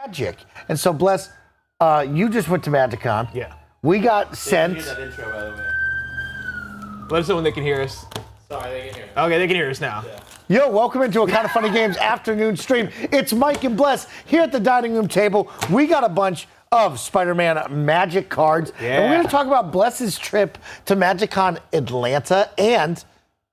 Magic. And so, Bless, you just went to MagicCon. Yeah. We got sent. That intro, by the way. Let us know when they can hear us. Sorry, they can hear. Okay, they can hear us now. Yeah. Yo, welcome into a Kind of Funny Games afternoon stream. It's Mike and Bless here at the dining room table. We got a bunch of Spider-Man Magic cards. Yeah. And we're going to talk about Bless's trip to MagicCon Atlanta and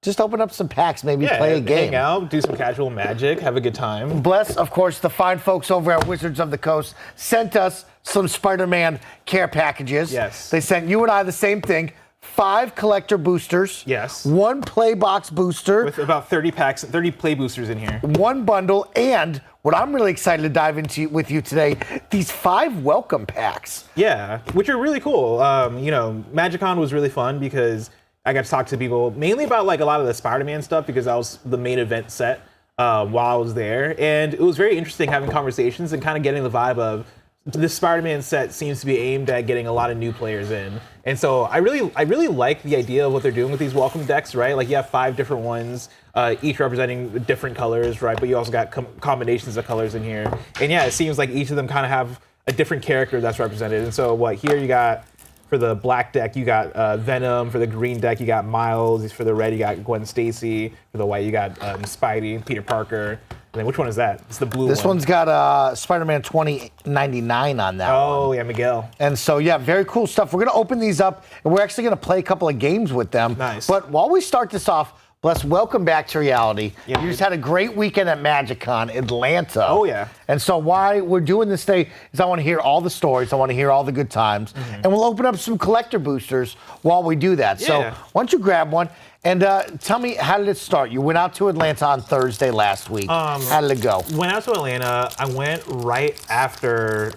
just open up some packs, maybe play a game. Hang out, do some casual Magic, have a good time. Bless, of course, the fine folks over at Wizards of the Coast sent us some Spider-Man care packages. Yes. They sent you and I the same thing. 5 collector boosters. Yes. 1 play box booster. With about 30 packs, 30 play boosters in here. 1 bundle, and what I'm really excited to dive into with you today, these 5 welcome packs. Yeah, which are really cool. MagicCon was really fun because I got to talk to people mainly about like a lot of the Spider-Man stuff because that was the main event set while I was there. And it was very interesting having conversations and kind of getting the vibe of this Spider-Man set seems to be aimed at getting a lot of new players in. And so I really like the idea of what they're doing with these welcome decks, right? Like you have 5 different ones, each representing different colors, right? But you also got combinations of colors in here. And yeah, it seems like each of them kind of have a different character that's represented. And so here you got, for the black deck, you got Venom. For the green deck, you got Miles. For the red, you got Gwen Stacy. For the white, you got Spidey, Peter Parker. And then which one is that? It's the blue one. This one's got Spider-Man 2099 on that one. Oh, yeah, Miguel. And so, yeah, very cool stuff. We're going to open these up, and we're actually going to play a couple of games with them. Nice. But while we start this off, Bless, welcome back to reality. Yeah, you just had a great weekend at MagicCon Atlanta. Oh, yeah. And so why we're doing this today is I want to hear all the stories. I want to hear all the good times. And we'll open up some collector boosters while we do that. Yeah. So why don't you grab one and tell me, how did it start? You went out to Atlanta on Thursday last week. How did it go? Went out to Atlanta. I went right after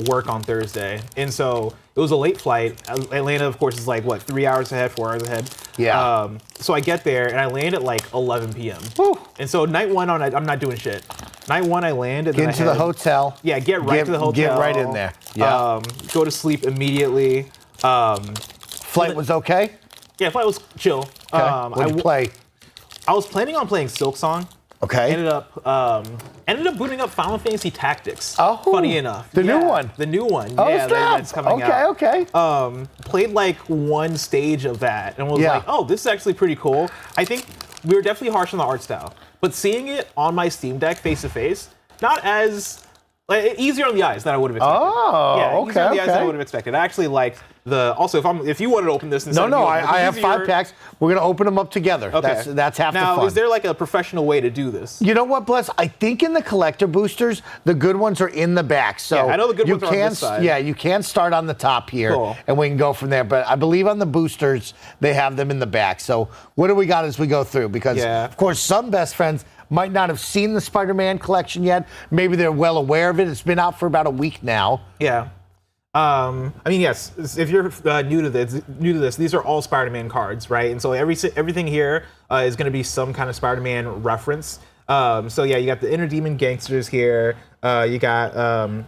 work on Thursday. And so it was a late flight. Atlanta, of course, is like, 3 hours ahead, 4 hours ahead? Yeah. So I get there, and I land at like 11 p.m. Whew. And so night one, I'm not doing shit. Night one, I land. And Get then into the hotel. Yeah, get right to the hotel. Get right in there. Yeah. Go to sleep immediately. Flight was okay? Yeah, flight was chill. Okay. What did you play? I was planning on playing Silk Song. Okay. Ended up booting up Final Fantasy Tactics. Oh, funny enough. The new one. The new one. Oh, yeah, that's coming out. Okay. Played like one stage of that and was like, oh, this is actually pretty cool. I think we were definitely harsh on the art style, but seeing it on my Steam Deck face to face, not as easier on the eyes than I would have expected. Oh, yeah, okay. Easier on the eyes than I would have expected. I actually liked also if you wanted to open this, I have 5 packs. We're gonna open them up together. Okay. That's half the fun. Now, is there like a professional way to do this? You know what, Bless? I think in the collector boosters, the good ones are in the back. So yeah, I know the good ones are on this side. Yeah, you can start on the top here, and we can go from there. But I believe on the boosters, they have them in the back. So what do we got as we go through? Because, of course, some best friends might not have seen the Spider-Man collection yet. Maybe they're well aware of it. It's been out for about a week now. Yeah. Yes, if you're new to this, these are all Spider-Man cards, right? And so everything here is going to be some kind of Spider-Man reference. So yeah, you got the Inner Demon Gangsters here. You got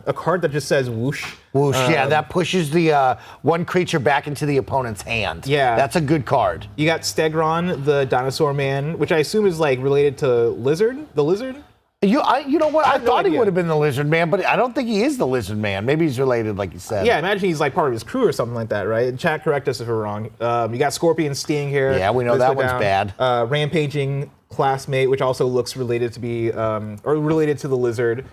a card that just says whoosh. Whoosh, yeah, that pushes the one creature back into the opponent's hand. Yeah. That's a good card. You got Stegron, the Dinosaur Man, which I assume is like related to the Lizard? You know what? I thought no he idea. would have been the Lizard Man, but I don't think he is the Lizard Man. Maybe he's related, like you said. Yeah, I imagine he's like part of his crew or something like that, right? Chat, correct us if we're wrong. You got Scorpion Sting here. Yeah, we know that one's bad. Rampaging Classmate, which also looks related to be or related to the Lizard.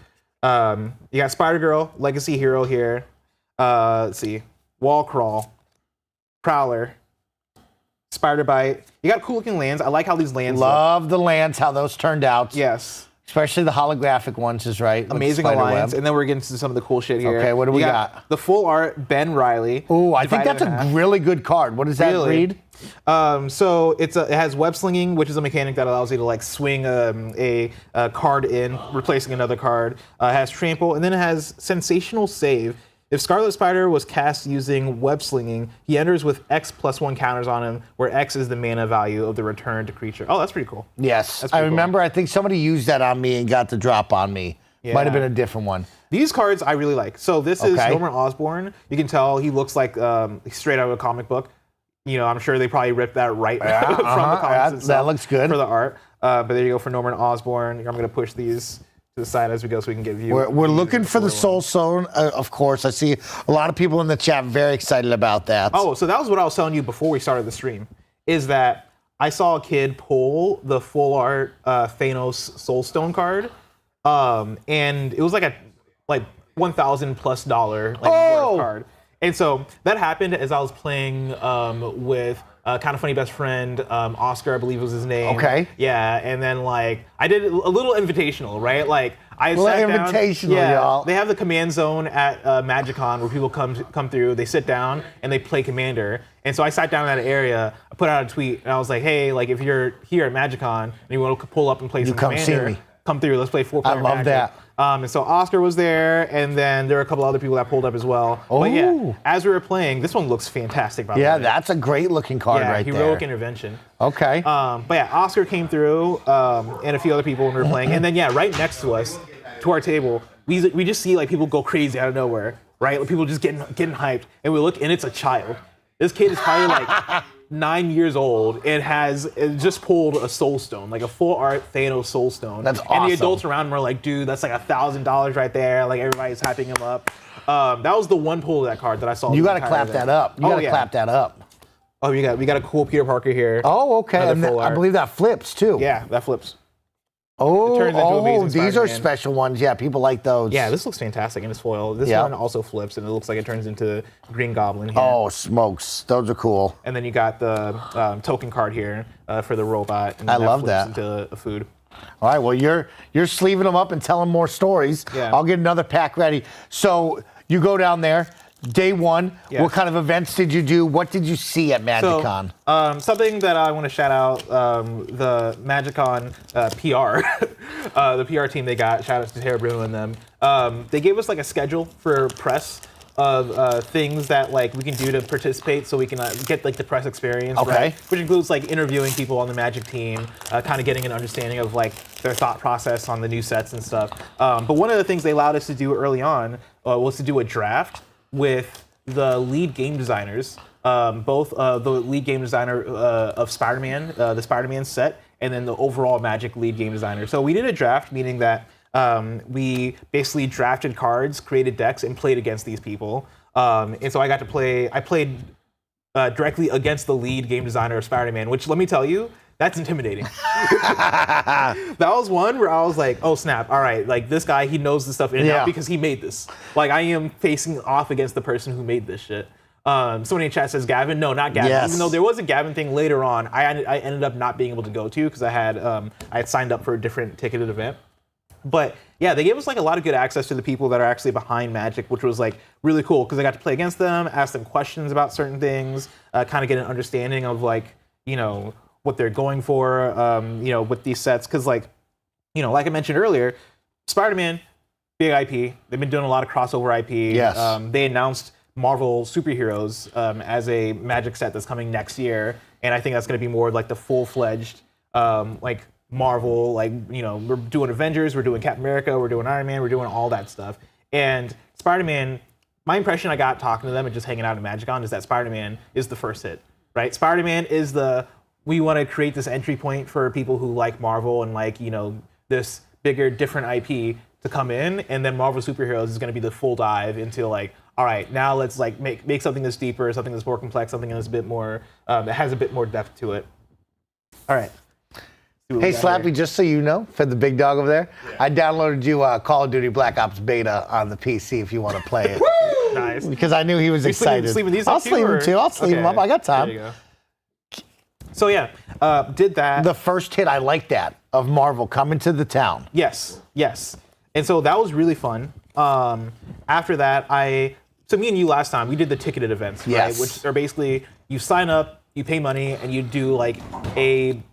You got Spider-Girl, Legacy Hero here. Let's see, Wall Crawl, Prowler, Spider-Bite. You got cool looking lands. I like how these lands Love the lands, how those turned out. Yes. Especially the holographic ones is right. Amazing Alliance. And then we're getting to some of the cool shit here. Okay, what do we got? The full art, Ben Reilly. Ooh, I think that's a really good card. What does that read? So it has web slinging, which is a mechanic that allows you to like swing a card in, replacing another card. It has trample, and then it has sensational save. If Scarlet Spider was cast using web slinging, he enters with X+1 counters on him, where X is the mana value of the returned creature. Oh, that's pretty cool. Yes, I remember. I think somebody used that on me and got the drop on me. Yeah. Might have been a different one. These cards I really like. So this is Norman Osborn. You can tell he looks like straight out of a comic book. You know, I'm sure they probably ripped that right from the comics itself. That looks good for the art. But there you go for Norman Osborn. I'm going to push these the side as we go so we can get view. We're looking for the Soul Stone, of course. I see a lot of people in the chat very excited about that. Oh, so that was what I was telling you before we started the stream, is that I saw a kid pull the full art Thanos Soul Stone card, and it was like $1,000+ worth card. And so that happened as I was playing with Kind of Funny best friend, Oscar, I believe was his name. Okay. Yeah, and then like I did a little invitational, right? Like I sat down. Invitational, y'all. They have the command zone at MagicCon where people come through, they sit down and they play Commander. And so I sat down in that area, I put out a tweet, and I was like, hey, like if you're here at MagicCon and you want to pull up and play some Commander, come through, let's play 4-player Magic. I love that. And so Oscar was there, and then there were a couple other people that pulled up as well. Oh. But yeah, as we were playing, this one looks fantastic, by the way. Yeah, that's a great looking card right there. Heroic Intervention. Okay. But yeah, Oscar came through, and a few other people when we were playing. And then yeah, right next to us, to our table, we just see like people go crazy out of nowhere, right? Like, people just getting hyped. And we look, and it's a child. This kid is probably like 9 years old and it just pulled a Soul Stone, like a full art Thanos Soul Stone. That's awesome. And the adults around him are like, dude, that's like $1,000 right there. Like everybody's hyping him up. That was the one pull of that card that I saw. You got to clap that up. You got to clap that up. Oh, we got a cool Peter Parker here. Oh, okay. And I believe that flips too. Yeah, that flips. Oh, these are special ones. Yeah, people like those. Yeah, this looks fantastic in its foil. This one also flips, and it looks like it turns into Green Goblin here. Oh, smokes. Those are cool. And then you got the token card here for the robot. And I love that. Into a food. All right, well, you're sleeving them up and telling more stories. Yeah. I'll get another pack ready. So you go down there. Day one, what kind of events did you do? What did you see at MagicCon? So, something that I want to shout out, the MagicCon PR, the PR team they got, shout out to Tara Bruno and them. They gave us like a schedule for press of things that like we can do to participate so we can get like the press experience, right? Which includes like interviewing people on the Magic team, kind of getting an understanding of like their thought process on the new sets and stuff. But one of the things they allowed us to do early on was to do a draft with the lead game designers, both the lead game designer of Spider-Man, the Spider-Man set, and then the overall Magic lead game designer. So we did a draft, meaning that we basically drafted cards, created decks, and played against these people. And so I played directly against the lead game designer of Spider-Man, which, let me tell you, that's intimidating. That was one where I was like, oh snap, all right, like this guy, he knows this stuff in and out because he made this. Like I am facing off against the person who made this shit. Somebody in chat says Gavin. No, not Gavin. Yes. Even though there was a Gavin thing later on, I ended up not being able to go to because I had signed up for a different ticketed event. But yeah, they gave us like a lot of good access to the people that are actually behind Magic, which was like really cool because I got to play against them, ask them questions about certain things, kind of get an understanding of like, you know, what they're going for, you know, with these sets. Because like, you know, like I mentioned earlier, Spider-Man, big IP. They've been doing a lot of crossover IP. Yes. They announced Marvel Superheroes as a Magic set that's coming next year. And I think that's going to be more like the full-fledged, like Marvel, like, you know, we're doing Avengers, we're doing Captain America, we're doing Iron Man, we're doing all that stuff. And Spider-Man, my impression I got talking to them and just hanging out at MagicCon is that Spider-Man is the first hit, right? Spider-Man is we want to create this entry point for people who like Marvel and like, you know, this bigger, different IP to come in, and then Marvel Superheroes is going to be the full dive into like, all right, now let's like make something that's deeper, something that's more complex, something that's a bit more, that has a bit more depth to it. All right. Hey, Slappy, just so you know, for the big dog over there, I downloaded you Call of Duty Black Ops Beta on the PC if you want to play it. Nice. Because I knew he was excited. Sleeping these I'll up sleep him too. I'll sleep him up. I got time. There you go. So yeah, did that. The first hit, I like that, of Marvel coming to the town. Yes. And so that was really fun. After that, so me and you last time, we did the ticketed events, right? Which are basically, you sign up, you pay money, and you do like an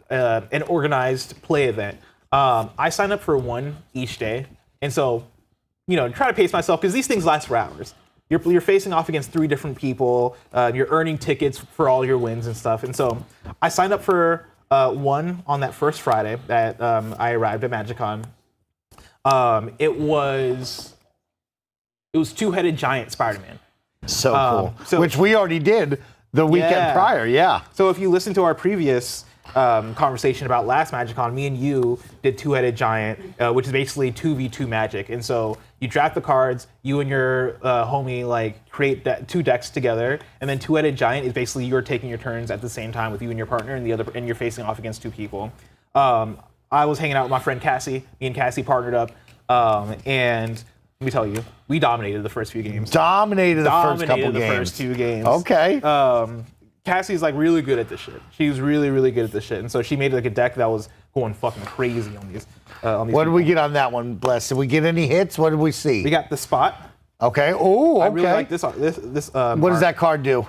organized play event. I signed up for one each day. And so, you know, try to pace myself, because these things last for hours. You're facing off against 3 different people. You're earning tickets for all your wins and stuff. And so I signed up for one on that first Friday that I arrived at MagicCon. It was two-headed giant Spider-Man. So cool. Which we already did the weekend prior, So if you listen to our previous conversation about last MagicCon, me and you did Two-Headed Giant, which is basically 2v2 Magic. And so you draft the cards, you and your homie like create two decks together, and then Two-Headed Giant is basically you're taking your turns at the same time with you and your partner, and and you're facing off against two people. I was hanging out with my friend Cassie. Me and Cassie partnered up, and let me tell you, we dominated the first few games. Dominated the first couple games. First two games. Okay. Cassie's like really good at this shit. She's really, really good at this shit, and so she made like a deck that was going fucking crazy on these. What did we get on that one, Bless? Did we get any hits? What did we see? We got the Spot. Okay. Oh, okay. I really like this. What does that card do?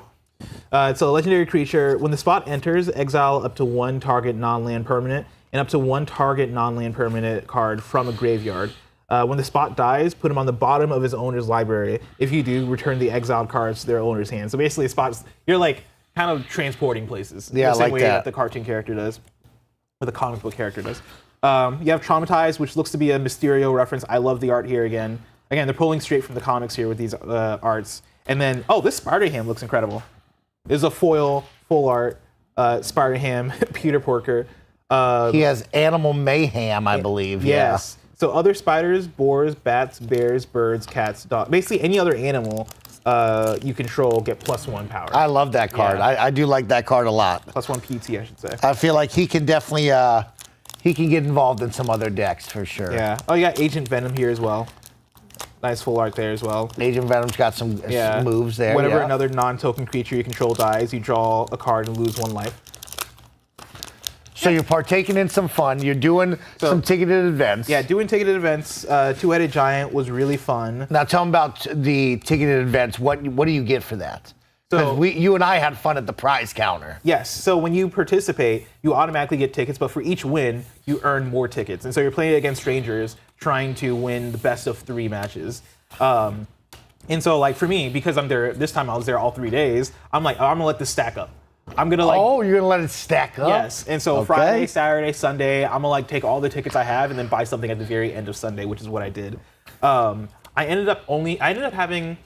It's a legendary creature. When the Spot enters, exile up to one target non-land permanent and up to one target non-land permanent card from a graveyard. When the Spot dies, put him on the bottom of his owner's library. If you do, return the exiled cards to their owner's hand. So basically, Spot's you're like kind of transporting places. Yeah, the same like way that the cartoon character does, or the comic book character does. You have Traumatized, which looks to be a Mysterio reference. I love the art here again. Again, they're pulling straight from the comics here with these arts. And then, this Spider-Ham looks incredible. This is a foil, full art Spider-Ham, Peter Porker. He has Animal Mayhem, I believe. Yes. So other spiders, boars, bats, bears, birds, cats, dogs, basically any other animal you control get +1 power. I love that card. Yeah. I do like that card a lot. +1 PT, I should say. I feel like he can definitely he can get involved in some other decks for sure. Yeah. Oh, you got Agent Venom here as well. Nice full art there as well. Agent Venom's got some moves there. Whenever another non-token creature you control dies, you draw a card and lose 1 life. So you're partaking in some fun. You're doing some ticketed events. Yeah, doing ticketed events. Two-Headed Giant was really fun. Now tell me about the ticketed events. What do you get for that? Because you and I had fun at the prize counter. Yes. So when you participate, you automatically get tickets, but for each win, you earn more tickets. And so you're playing against strangers, trying to win the best of 3 matches. And so, like for me, because I'm there this time, I was there all 3 days. I'm like, I'm gonna let this stack up. I'm gonna like. Oh, you're gonna let it stack up. Yes. And so Friday, Saturday, Sunday, I'm gonna like take all the tickets I have and then buy something at the very end of Sunday, which is what I did. I ended up having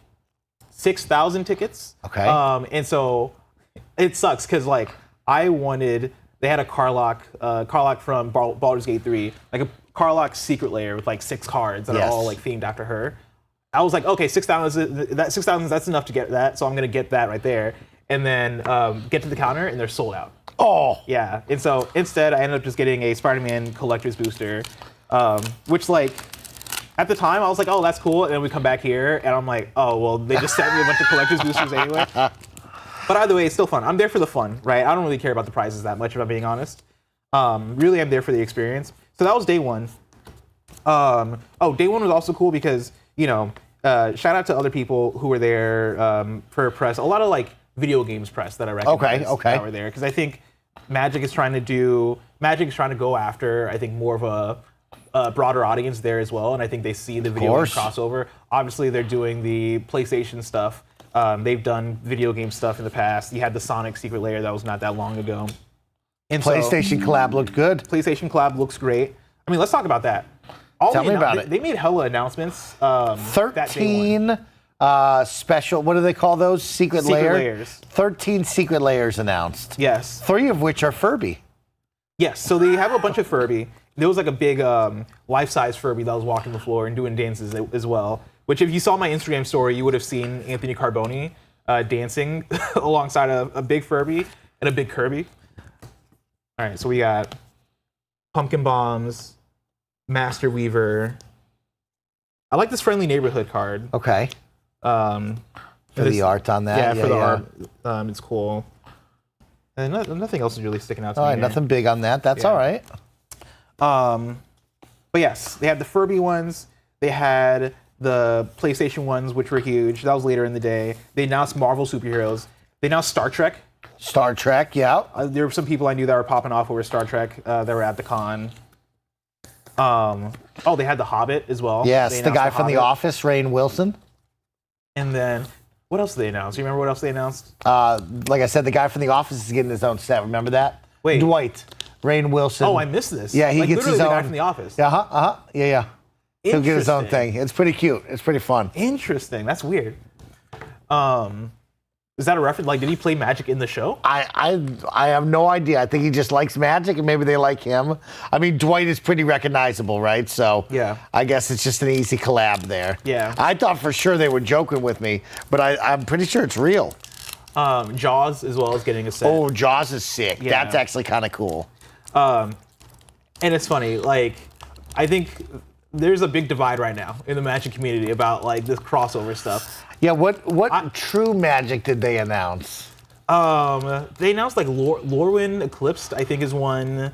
6,000 tickets. Okay. And so it sucks because like they had a Karlach from Baldur's Gate 3, like a Karlach secret layer with like 6 cards that are all like themed after her. I was like, okay, 6,000, that's enough to get that, so I'm gonna get that right there. And then get to the counter and they're sold out. Oh. Yeah, and so instead I ended up just getting a Spider-Man collector's booster, which like, at the time I was like, oh, that's cool, and then we come back here and I'm like, oh, well, they just sent me a bunch of collector's boosters anyway. But either way, it's still fun. I'm there for the fun, right? I don't really care about the prizes that much, if I'm being honest. Really, I'm there for the experience. So that was day 1. Day 1 was also cool because, shout out to other people who were there for press. A lot of like video games press that I recognize that were there, because I think Magic is trying to go after, I think, more of a broader audience there as well, and I think they see the video game crossover. Obviously, they're doing the PlayStation stuff. They've done video game stuff in the past. You had the Sonic Secret Lair that was not that long ago. And PlayStation collab looked good. PlayStation collab looks great. I mean, let's talk about that. Tell me about it. They made hella announcements. 13 special, what do they call those? Secret layers. 13 secret layers announced. Yes. 3 of which are Furby. Yes, so they have a bunch of Furby. There was like a big life-size Furby that was walking the floor and doing dances as well, which if you saw my Instagram story, you would have seen Anthony Carboni dancing alongside a big Furby and a big Kirby. All right, so we got Pumpkin Bombs, Master Weaver. I like this Friendly Neighborhood card. Okay. For the art on that. Yeah, for the art. It's cool. And nothing else is really sticking out to me. All right, nothing big on that. That's all right. But yes, they had the Furby ones. They had the PlayStation ones, which were huge. That was later in the day. They announced Marvel superheroes. They announced Star Trek. Star Trek, yeah. There were some people I knew that were popping off over Star Trek that were at the con. They had The Hobbit as well. Yes, the guy from The Office, Rainn Wilson. And then, what else did they announce? Do you remember what else they announced? Like I said, the guy from The Office is getting his own set. Remember that? Wait. Dwight, Rainn Wilson. Oh, I missed this. Yeah, he gets his own. The guy from The Office. Yeah. He'll get his own thing. It's pretty cute. It's pretty fun. Interesting. That's weird. Is that a reference? Like, did he play Magic in the show? I have no idea. I think he just likes Magic, and maybe they like him. I mean, Dwight is pretty recognizable, right? So yeah, I guess it's just an easy collab there. Yeah. I thought for sure they were joking with me, but I'm pretty sure it's real. Jaws as well as getting a set. Oh, Jaws is sick. Yeah. That's actually kind of cool. And it's funny, like, I think there's a big divide right now in the Magic community about like this crossover stuff. Yeah, what true Magic did they announce? They announced like Lorwyn Eclipsed, I think is one.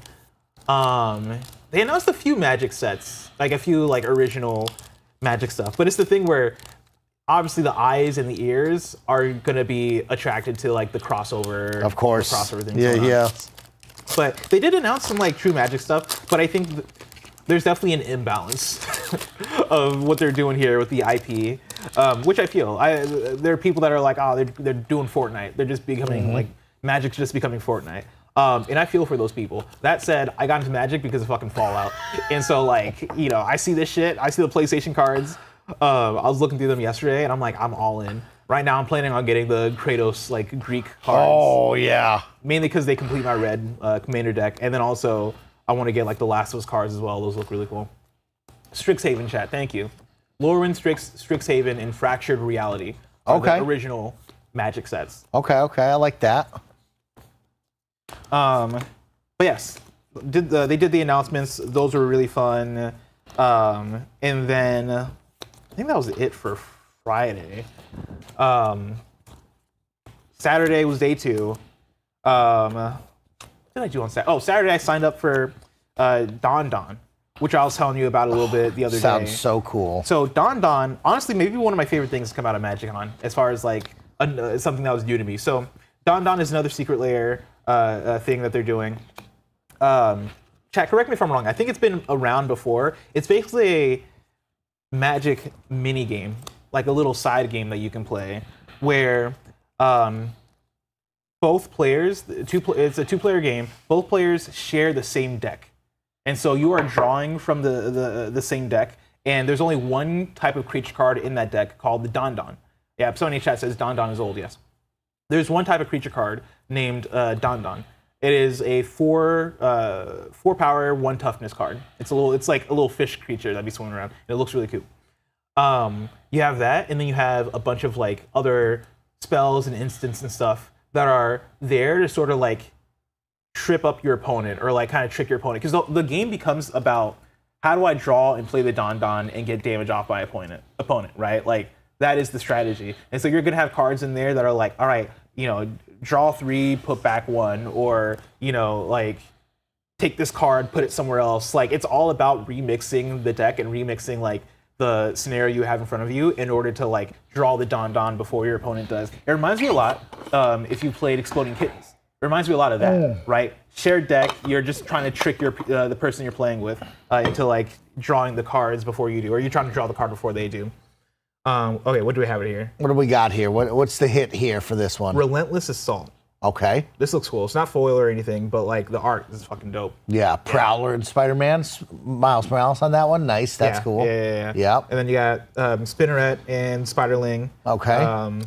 They announced a few Magic sets, like a few like original Magic stuff. But it's the thing where obviously the eyes and the ears are gonna be attracted to like the crossover. Of course. The crossover things. Yeah. But they did announce some like true Magic stuff. But I think there's definitely an imbalance of what they're doing here with the IP, which I feel. There are people that are like, oh, they're doing Fortnite. They're just becoming like Magic's just becoming Fortnite. And I feel for those people. That said, I got into Magic because of fucking Fallout. And so like, you know, I see this shit. I see the PlayStation cards. I was looking through them yesterday and I'm like, I'm all in. Right now I'm planning on getting the Kratos like Greek cards. Oh yeah. Mainly because they complete my red commander deck. And then also I want to get like the Last of Us cards as well. Those look really cool. Strixhaven chat, thank you. Lorwyn, Strixhaven, and Fractured Reality are the original Magic sets. Okay, I like that. But yes, they did the announcements. Those were really fun. And then I think that was it for Friday. Saturday was day 2. What did I do on Saturday? Oh, Saturday I signed up for Dondon, which I was telling you about a little bit the other day. Sounds so cool. So Dondon, honestly, maybe one of my favorite things to come out of MagicCon, as far as like something that was new to me. So Dondon is another secret layer thing that they're doing. Chat, correct me if I'm wrong. I think it's been around before. It's basically a Magic mini game, like a little side game that you can play, where both players, it's a 2-player game. Both players share the same deck, and so you are drawing from the same deck. And there's only one type of creature card in that deck called the Dondon. Yeah, somebody in chat says Dondon is old. Yes, there's one type of creature card named Dondon. It is a 4 power, 1 toughness card. It's like a little fish creature that'd be swimming around. And it looks really cute. You have that, and then you have a bunch of like other spells and instants and stuff that are there to sort of like trip up your opponent or like kind of trick your opponent. Because the game becomes about how do I draw and play the Dondon and get damage off my opponent, right? Like that is the strategy. And so you're gonna have cards in there that are like, all right, you know, draw 3, put back 1, or, you know, like take this card, put it somewhere else. Like it's all about remixing the deck and remixing like the scenario you have in front of you in order to like draw the Dondon before your opponent does. It reminds me a lot if you played Exploding Kittens. It reminds me a lot of that, right? Shared deck, you're just trying to trick the person you're playing with into like drawing the cards before you do, or you're trying to draw the card before they do. Okay, what do we have it here? What do we got here? What's the hit here for this one? Relentless Assault. Okay. This looks cool. It's not foil or anything, but like the art is fucking dope. Yeah, Prowler and Spider-Man, Miles Morales on that one. Nice, that's cool. Yeah. Yep. And then you got Spinneret and Spiderling. Okay.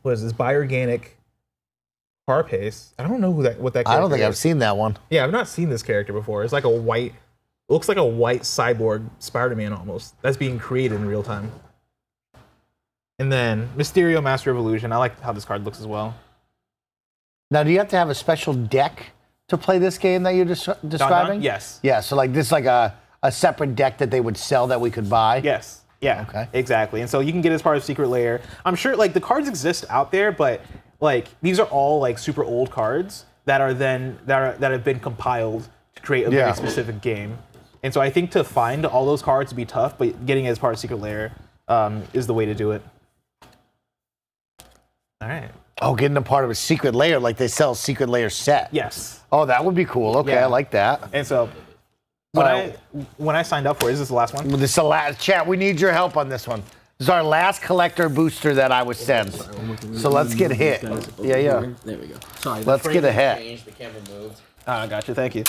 What is this? Biorganic Carapace. I don't know what that character is. I don't think I've seen that one. Yeah, I've not seen this character before. It's like looks like a white cyborg Spider-Man almost. That's being created in real time. And then Mysterio, Master of Illusion. I like how this card looks as well. Now, do you have to have a special deck to play this game that you're describing? Dondon? Yes. Yeah, so like this is like a separate deck that they would sell that we could buy? Yes. Yeah. Okay. Exactly. And so you can get it as part of Secret Lair. I'm sure like the cards exist out there, but like these are all like super old cards that have been compiled to create a very specific game. And so I think to find all those cards would be tough, but getting it as part of Secret Lair is the way to do it. All right. Oh, getting a part of a Secret Lair, like they sell a Secret Lair set. Yes. Oh, that would be cool. Okay, Yeah. I like that. And so when I signed up for it, is this the last one? This is the last chat. We need your help on this one. This is our last collector booster that I was sent. So let's get hit. Yeah. There we go. Sorry. Let's get ahead. Changed, the camera moved. Gotcha. Thank you.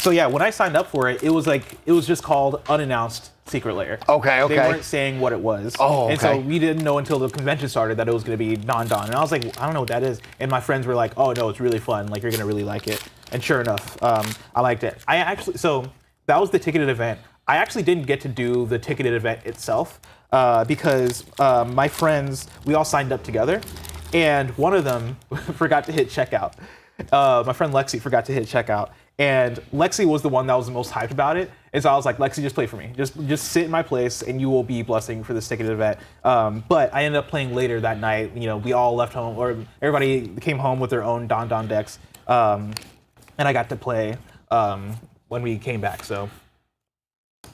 So yeah, when I signed up for it, it was just called unannounced secret lair. Okay. They weren't saying what it was. Oh, okay. And so we didn't know until the convention started that it was going to be Dondon. And I was like, I don't know what that is. And my friends were like, oh no, it's really fun. Like, you're going to really like it. And sure enough, I liked it. So that was the ticketed event. I actually didn't get to do the ticketed event itself because my friends, we all signed up together. And one of them forgot to hit checkout. My friend Lexi forgot to hit checkout. And Lexi was the one that was the most hyped about it. And so I was like, Lexi, just play for me. Just sit in my place and you will be blessing for this ticketed event. But I ended up playing later that night. You know, we all left home, or everybody came home with their own Dondon decks. And I got to play when we came back. So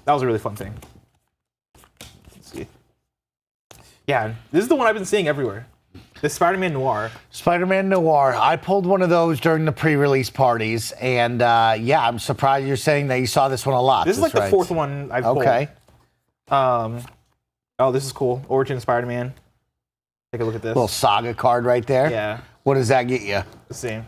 that was a really fun thing. Let's see. Yeah, this is the one I've been seeing everywhere. The Spider-Man Noir. Spider-Man Noir. I pulled one of those during the pre-release parties, and yeah, I'm surprised you're saying that you saw this one a lot. This is like the fourth one I've pulled. Okay. Oh, this is cool. Origin Spider-Man. Take a look at this. Little Saga card right there. Yeah. What does that get you? Let's see.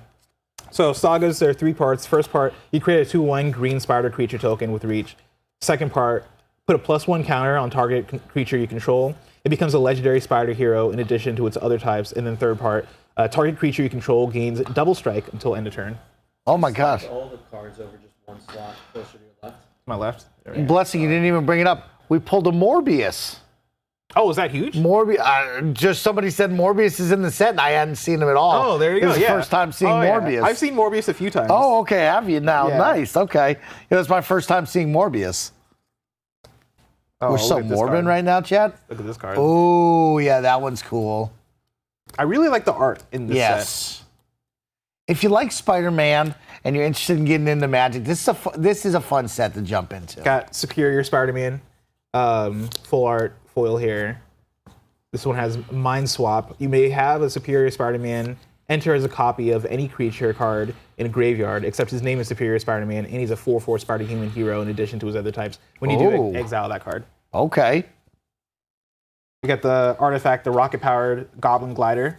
So Sagas, there are 3 parts. First part, you create a 2/1 green spider creature token with reach. Second part, put a +1 counter on target creature you control. It becomes a legendary spider hero in addition to its other types. And then third part, target creature you control gains double strike until end of turn. Oh my gosh. All the cards over just one slot closer to your left. My left. Blessing, you didn't even bring it up. We pulled a Morbius. Oh, is that huge? Just somebody said Morbius is in the set, and I hadn't seen him at all. Oh, there you go. This is yeah. the first time seeing Morbius. Yeah. I've seen Morbius a few times. Oh, okay. Have you now? Yeah. Nice. Okay. It's my first time seeing Morbius. We're so morbid right now, Chad. Look at this card. Oh, yeah, that one's cool. I really like the art in this set. Yes. If you like Spider-Man and you're interested in getting into Magic, this is a fun set to jump into. Got Superior Spider-Man, full art foil here. This one has Mind Swap. You may have a Superior Spider-Man enter as a copy of any creature card in a graveyard, except his name is Superior Spider-Man, and he's a 4/4 Spider-Human hero in addition to his other types. When you do exile that card. Okay. We got the artifact, the rocket-powered Goblin Glider,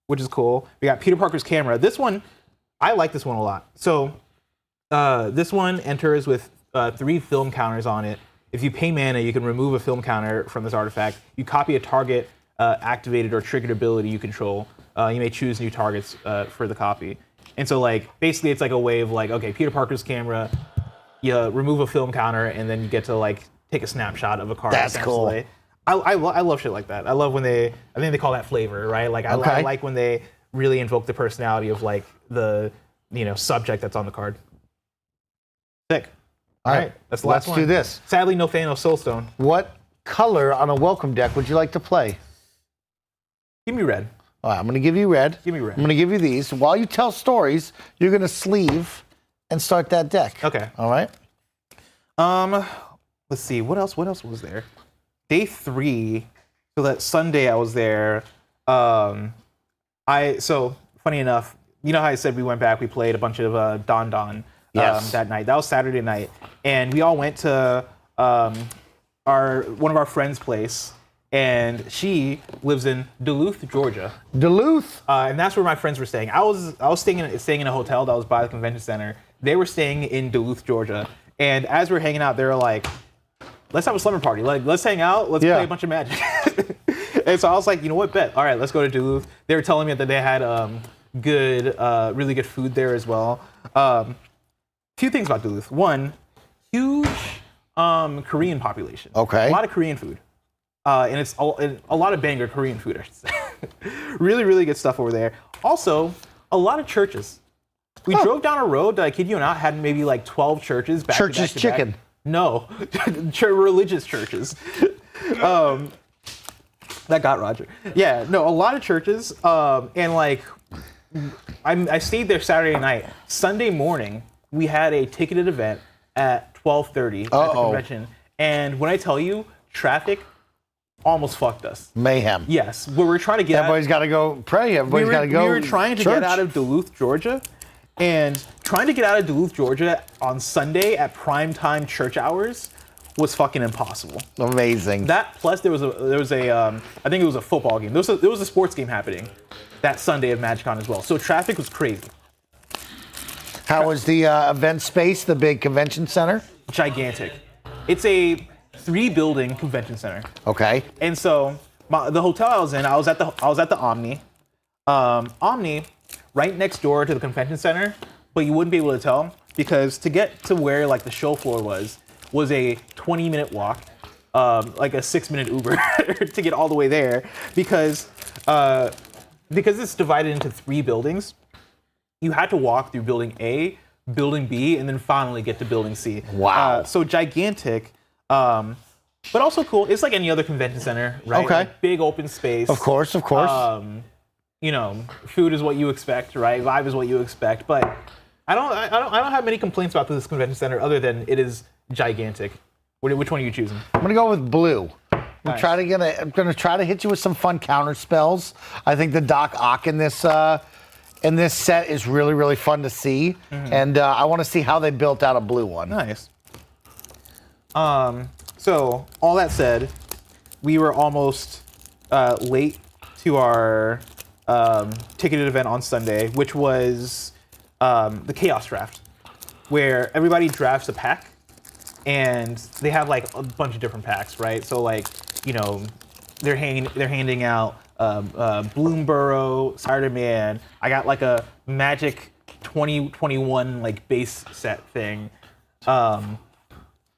which is cool. We got Peter Parker's camera. This one, I like this one a lot. So this one enters with 3 film counters on it. If you pay mana, you can remove a film counter from this artifact. You copy a target activated or triggered ability you control. You may choose new targets for the copy. And so, like, basically it's like a way of like, okay, Peter Parker's camera, you remove a film counter, and then you get to like take a snapshot of a card. That's cool. I love shit like that. I love when I think they call that flavor, right? Like I like when they really invoke the personality of like the subject that's on the card. Sick. All right, that's the last one. Let's do this. Sadly, no Thanos Soulstone. What color on a welcome deck would you like to play? Give me red. All right, I'm going to give you red. Give me red. I'm going to give you these. While you tell stories, you're going to sleeve and start that deck. Okay. All right. Let's see. What else was there? Day 3. So that Sunday I was there. So funny enough, you know how I said we went back, we played a bunch of Dondon that night. That was Saturday night, and we all went to one of our friends' place. And she lives in Duluth, Georgia. Duluth. And that's where my friends were staying. I was staying in a hotel that was by the convention center. They were staying in Duluth, Georgia. And as we were hanging out, they were like, "Let's have a slumber party. Like, let's hang out. Let's play a bunch of Magic." And so I was like, "You know what? Bet. All right, let's go to Duluth." They were telling me that they had really good food there as well. Few things about Duluth. One, huge Korean population. Okay. A lot of Korean food. And it's a lot of banger Korean food, I should say. Really, really good stuff over there. Also, a lot of churches. We drove down a road that, I kid you not, had maybe like 12 churches back Churches to back to chicken. back. No, religious churches. That got Roger. Yeah, no, a lot of churches. And like, I stayed there Saturday night. Sunday morning, we had a ticketed event at 12:30 at the convention. And when I tell you, traffic almost fucked us. Mayhem. Yes, we were trying to get. Everybody's got to go pray. Everybody's got to go. We were trying to get out of Duluth, Georgia, and trying to get out of Duluth, Georgia on Sunday at primetime church hours was fucking impossible. Amazing. That plus there was a I think it was a football game. There was a sports game happening that Sunday at MagicCon as well. So traffic was crazy. How was the event space, the big convention center? Gigantic. It's a 3-building convention center. Okay. And so the hotel I was in, I was at the Omni. Omni, right next door to the convention center, but you wouldn't be able to tell because to get to where like the show floor was a 20-minute walk, like a 6-minute Uber to get all the way there because it's divided into 3 buildings. You had to walk through building A, building B, and then finally get to building C. Wow. So gigantic, but also cool. It's like any other convention center, right? Okay. Like big open space. Of course. You know, food is what you expect, right? Vibe is what you expect. But I don't have many complaints about this convention center other than it is gigantic. Which one are you choosing? I'm gonna go with blue. Nice. I'm gonna try to hit you with some fun counter spells. I think the Doc Ock in this set is really, really fun to see, and I want to see how they built out a blue one. Nice. So all that said, we were almost late to our ticketed event on Sunday, which was the Chaos Draft, where everybody drafts a pack, and they have like a bunch of different packs, right? So like, you know, they're handing out Bloomborough, Spider-Man. I got like a Magic 2021 like base set thing.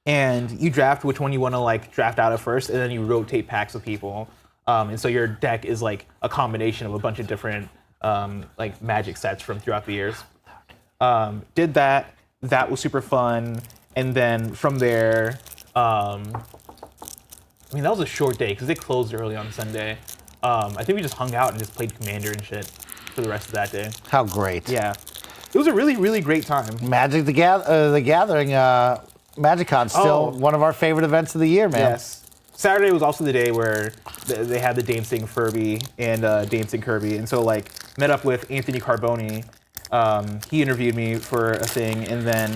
And you draft which one you want to like draft out of first, and then you rotate packs with people. And so your deck is like a combination of a bunch of different like Magic sets from throughout the years. Did that. That was super fun. And then from there, I mean, that was a short day because it closed early on Sunday. I think we just hung out and just played Commander and shit for the rest of that day. How great. Yeah. It was a really, really great time. Magic the Gathering, MagicCon, still one of our favorite events of the year, man. Yes. Saturday was also the day where they had the Dancing Furby and Dancing Kirby. And so, like, met up with Anthony Carboni. He interviewed me for a thing, and then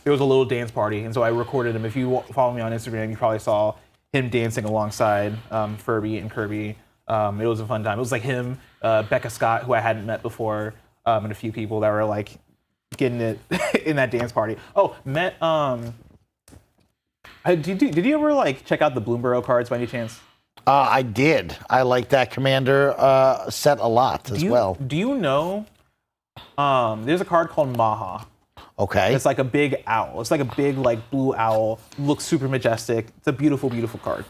there was a little dance party. And so I recorded him. If you follow me on Instagram, you probably saw him dancing alongside Furby and Kirby. It was a fun time. It was like him, Becca Scott, who I hadn't met before, and a few people that were like getting it in that dance party. Oh, met. Did you ever like check out the Bloomborough cards by any chance? I did. I like that Commander set a lot as well. Do you know? There's a card called Maha. Okay. It's like a big owl. It's like a big like blue owl. Looks super majestic. It's a beautiful, beautiful card.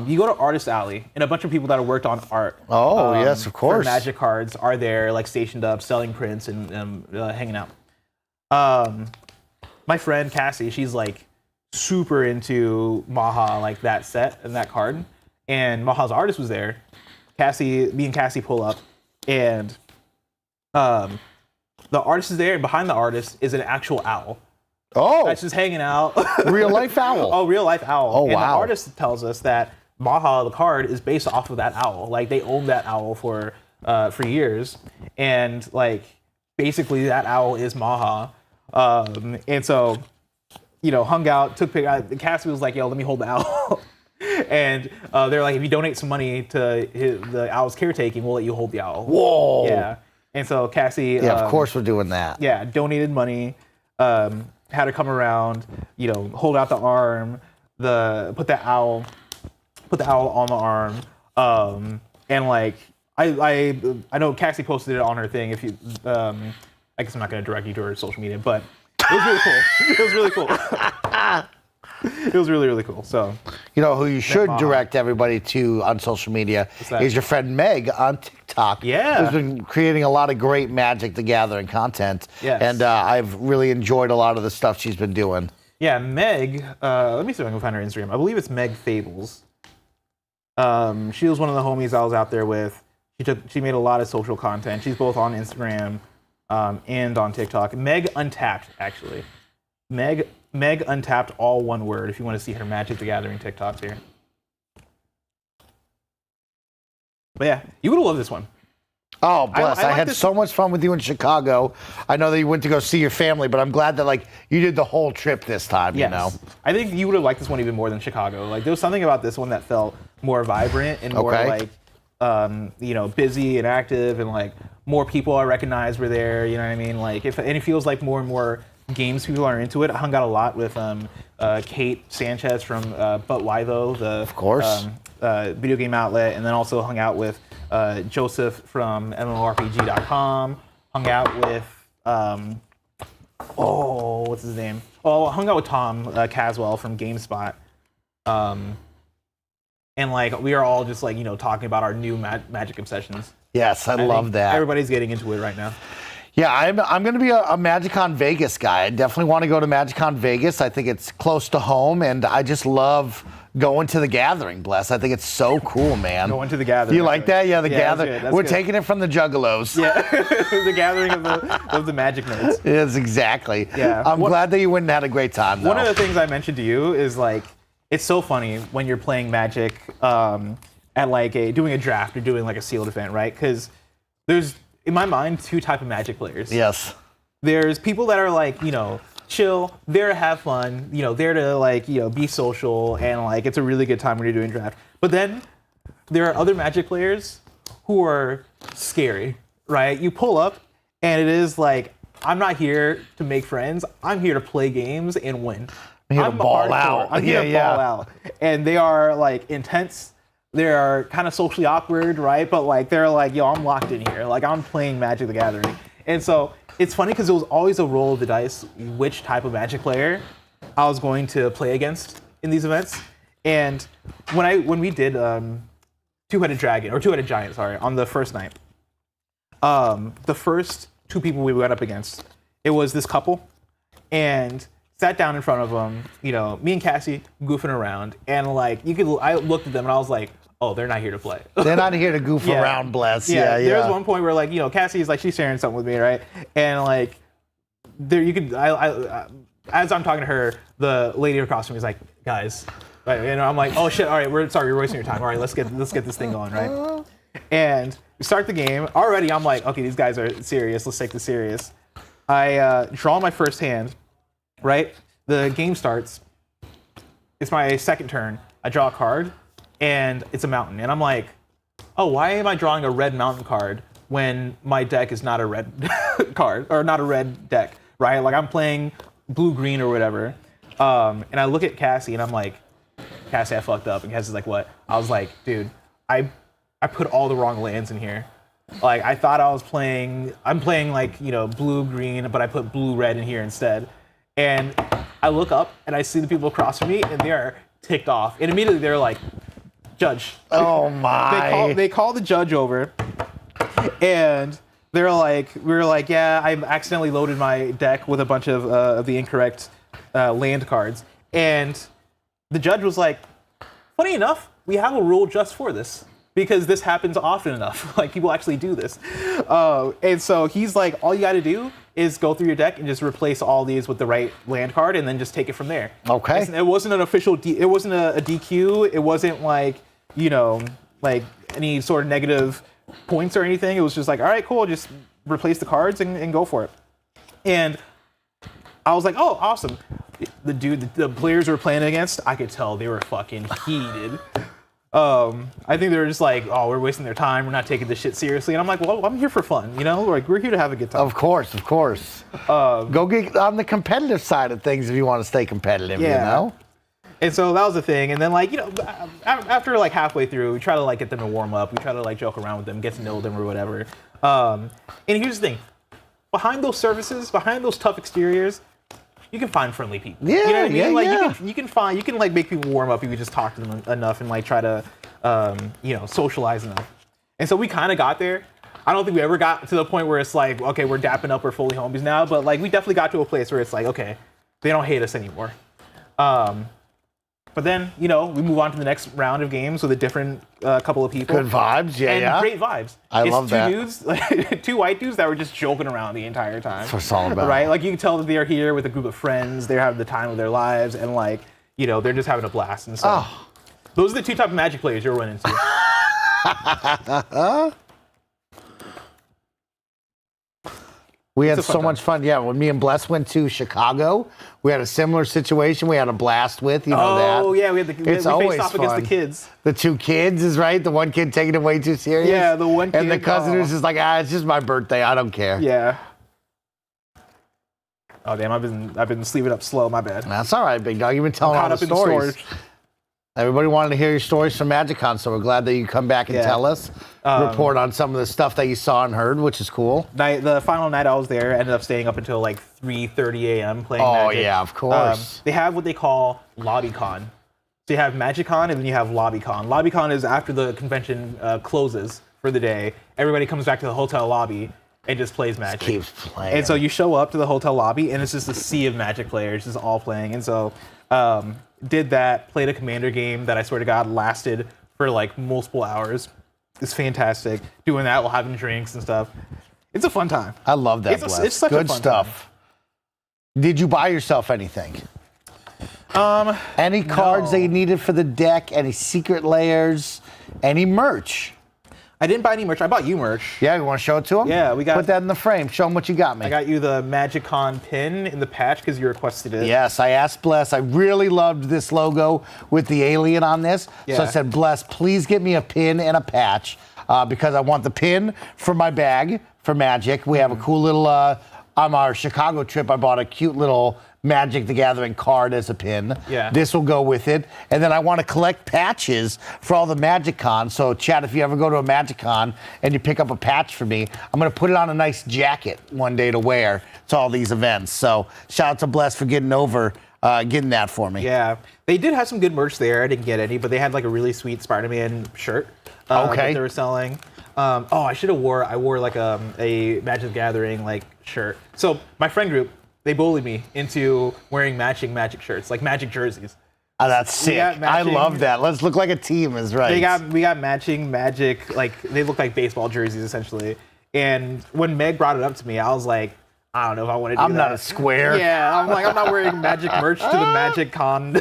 You go to Artist Alley, and a bunch of people that have worked on art. Oh, yes, of course. For Magic cards are there, like stationed up, selling prints and hanging out. My friend Cassie, she's like super into Maha, like that set and that card. And Maha's artist was there. Me and Cassie pull up, and the artist is there, and behind the artist is an actual owl. Oh, That's just hanging out. real life owl. Oh, real life owl. Oh, and wow. the artist tells us that Maha, the card, is based off of that owl. Like they owned that owl for years, and like basically that owl is Maha. And so, you know, hung out, took pictures. Cassie was like, "Yo, let me hold the owl." And they're like, "If you donate some money to the owl's caretaking, we'll let you hold the owl." Whoa. Yeah. And so Cassie, Yeah, of course we're doing that. yeah, donated money, had her come around, you know, hold out the arm, put the owl on the arm, and like I know Cassie posted it on her thing. If you, I guess I'm not gonna direct you to her social media, but it was really cool. It was really cool. It was really, really cool. So, You know who you should direct everybody to on social media that? is your friend Meg on TikTok. Yeah. Who's been creating a lot of great Magic the Gathering content. Yes. And I've really enjoyed a lot of the stuff she's been doing. yeah, Meg. Let me see if I can find her Instagram. I believe it's Meg Fables. She was one of the homies I was out there with. She made a lot of social content. She's both on Instagram and on TikTok. Meg Untapped, actually. Meg Untapped, all one word, if you want to see her Magic the Gathering TikToks here. But yeah, you would have loved this one. Oh, bless. I like had this- so much fun with you in Chicago. I know that you went to go see your family, but I'm glad that like you did the whole trip this time, Yes. you know? I think you would have liked this one even more than Chicago. Like there was something about this one that felt more vibrant and more Okay. like, you know, busy and active and like more people I recognized were there. You know what I mean? Like, and it feels like more and more games people are into it. I hung out a lot with Kate Sanchez from But Why Though, of course, video game outlet, and then also hung out with Joseph from MMORPG.com. Hung out with what's his name? Oh, I hung out with Tom Caswell from GameSpot. And like we are all just like talking about our new Magic obsessions. Yes, I love that. Everybody's getting into it right now. Yeah, I'm going to be a MagicCon Vegas guy. I definitely want to go to MagicCon Vegas. I think it's close to home, and I just love going to the Gathering, Bless. I think it's so cool, man. Going to the Gathering. You like that? Yeah, the Gathering. That's We're good. taking it from the Juggalos. Yeah, the Gathering of the Magic nerds. Yes, exactly. Yeah. I'm glad that you went and had a great time, though. One of the things I mentioned to you is like, it's so funny when you're playing Magic at like doing a draft or doing like a sealed event, right? Because there's, in my mind, two type of Magic players. Yes. There's people that are like, chill, there to have fun, there to like, be social, and like it's a really good time when you're doing draft. But then there are other Magic players who are scary, right? You pull up and it is like, I'm not here to make friends. I'm here to play games and win. I'm here to ball out. I'm here to ball out. And they are like intense. They are kind of socially awkward, right? But like they're like, yo, I'm locked in here. Like I'm playing Magic the Gathering. And so it's funny because it was always a roll of the dice which type of Magic player I was going to play against in these events. And when we did Two-Headed Giant, sorry, on the first night, the first two people we went up against, it was this couple, and sat down in front of them, me and Cassie goofing around, and like I looked at them and I was like, oh, they're not here to play. They're not here to goof around, Bless. Yeah. There was one point where like, Cassie's like, she's sharing something with me, right? And like, there you could, as I'm talking to her, the lady across from me is like, guys, right? And I'm like, oh shit, all right, we're wasting your time. All right, let's get this thing going, right? And we start the game. Already, I'm like, okay, these guys are serious. Let's take this serious. I draw my first hand. Right? The game starts. It's my second turn. I draw a card, and it's a mountain. And I'm like, oh, why am I drawing a red mountain card when my deck is not a red card, or not a red deck, right? Like, I'm playing blue-green or whatever. And I look at Cassie, and I'm like, Cassie, I fucked up. And Cassie's like, what? I was like, dude, I put all the wrong lands in here. Like, I thought I'm playing like, blue-green, but I put blue-red in here instead. And I look up and I see the people across from me, and they are ticked off. And immediately they're like, "Judge." Oh my! They call the judge over, and we were like, "Yeah, I accidentally loaded my deck with a bunch of the incorrect land cards." And the judge was like, "Funny enough, we have a rule just for this." Because this happens often enough. Like, people actually do this. And so he's like, all you got to do is go through your deck and just replace all these with the right land card and then just take it from there. Okay. It wasn't an official, it wasn't a DQ. It wasn't like, like any sort of negative points or anything. It was just like, all right, cool. Just replace the cards and go for it. And I was like, oh, awesome. The players we were playing against, I could tell they were fucking heated. I think they were just like, oh, we're wasting their time. We're not taking this shit seriously. And I'm like, well, I'm here for fun, Like, we're here to have a good time. Of course. Go get on the competitive side of things if you want to stay competitive, And so that was the thing. And then, like, after, like, halfway through, we try to, like, get them to warm up. We try to, like, joke around with them, get to know them or whatever. And here's the thing. Behind those surfaces, behind those tough exteriors, you can find friendly people. Yeah, you know what I mean? Like, yeah. you can like make people warm up if you just talk to them enough and like try to, socialize enough. And so we kind of got there. I don't think we ever got to the point where it's like, okay, we're dapping up, we're fully homies now. But like, we definitely got to a place where it's like, okay, they don't hate us anymore. But then, we move on to the next round of games with a different couple of people. Good vibes, yeah. Great vibes. I love that. Two white dudes that were just joking around the entire time. That's what it's all about. Right? Like, you can tell that they're here with a group of friends. They're having the time of their lives, and like, they're just having a blast. And so, those are the two type of Magic players you're running into. We had so much fun. Yeah, when me and Bless went to Chicago, we had a similar situation. We had a blast with, that. Oh, yeah, we It's always faced off fun. against the kids. The 2 kids is right. The one kid taking it way too serious. Yeah, the one kid. And the cousin is just like, it's just my birthday. I don't care. Yeah. Oh damn! I've been sleeping up slow. My bad. That's all right, big dog. You've been telling all the stories. Everybody wanted to hear your stories from MagicCon, so we're glad that you come back and tell us, report on some of the stuff that you saw and heard, which is cool. The final night I was there, ended up staying up until like 3:30 a.m. playing Magic. Oh yeah, of course. They have what they call LobbyCon. So you have MagicCon and then you have LobbyCon. LobbyCon is after the convention closes for the day. Everybody comes back to the hotel lobby and just plays Magic. Just keeps playing. And so you show up to the hotel lobby and it's just a sea of Magic players just all playing. And so did that, played a Commander game that I swear to God lasted for like multiple hours. It's fantastic. Doing that while having drinks and stuff. It's a fun time. I love that, Bless. It's such good a fun stuff. Did you buy yourself anything? Any cards that you needed for the deck? Any secret layers? Any merch? I didn't buy any merch. I bought you merch. Yeah, you want to show it to them? Yeah, we got. Put that in the frame. Show them what you got me. I got you the MagicCon pin in the patch because you requested it. Yes, I asked Bless. I really loved this logo with the alien on this. Yeah. So I said, Bless, please get me a pin and a patch because I want the pin for my bag for Magic. We have a cool little, on our Chicago trip, I bought a cute little Magic the Gathering card as a pin. Yeah. This will go with it. And then I want to collect patches for all the MagicCon. So, Chad, if you ever go to a MagicCon and you pick up a patch for me, I'm going to put it on a nice jacket one day to wear to all these events. So, shout out to Bless for getting that for me. Yeah. They did have some good merch there. I didn't get any, but they had like a really sweet Spider-Man shirt that they were selling. I wore like a Magic the Gathering like shirt. So, my friend group, they bullied me into wearing matching Magic shirts, like Magic jerseys. Oh, that's sick. I love that. Let's look like a team is right. We got matching Magic, like they look like baseball jerseys essentially. And when Meg brought it up to me, I was like, I don't know if I want to do that. I'm not a square. Yeah, I'm like, I'm not wearing Magic merch to the MagicCon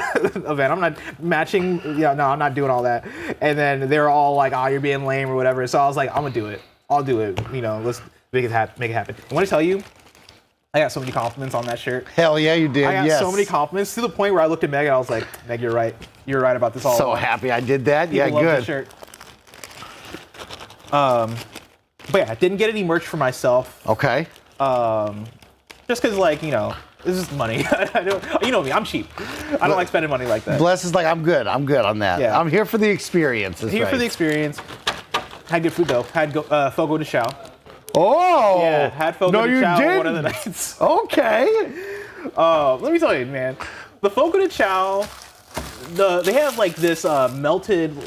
event. I'm not matching. Yeah, no, I'm not doing all that. And then they were all like, oh, you're being lame or whatever. So I was like, I'm gonna do it. I'll do it. Let's make it happen. I want to tell you, I got so many compliments on that shirt. Hell yeah, you did. I got so many compliments to the point where I looked at Meg and I was like, Meg, you're right. You're right about this all. So happy I did that. People love good. The shirt. But yeah, I didn't get any merch for myself. Okay. Just because, this is money. You know me, I'm cheap. I don't like spending money like that. Bless is like, I'm good on that. Yeah. I'm here for the experience. Here for the experience. Had good food though. Had Fogo de Chao. Oh! Yeah, had Fogo de Chao one of the nights. Okay. Let me tell you, man. The Fogo de Chao, they have like this melted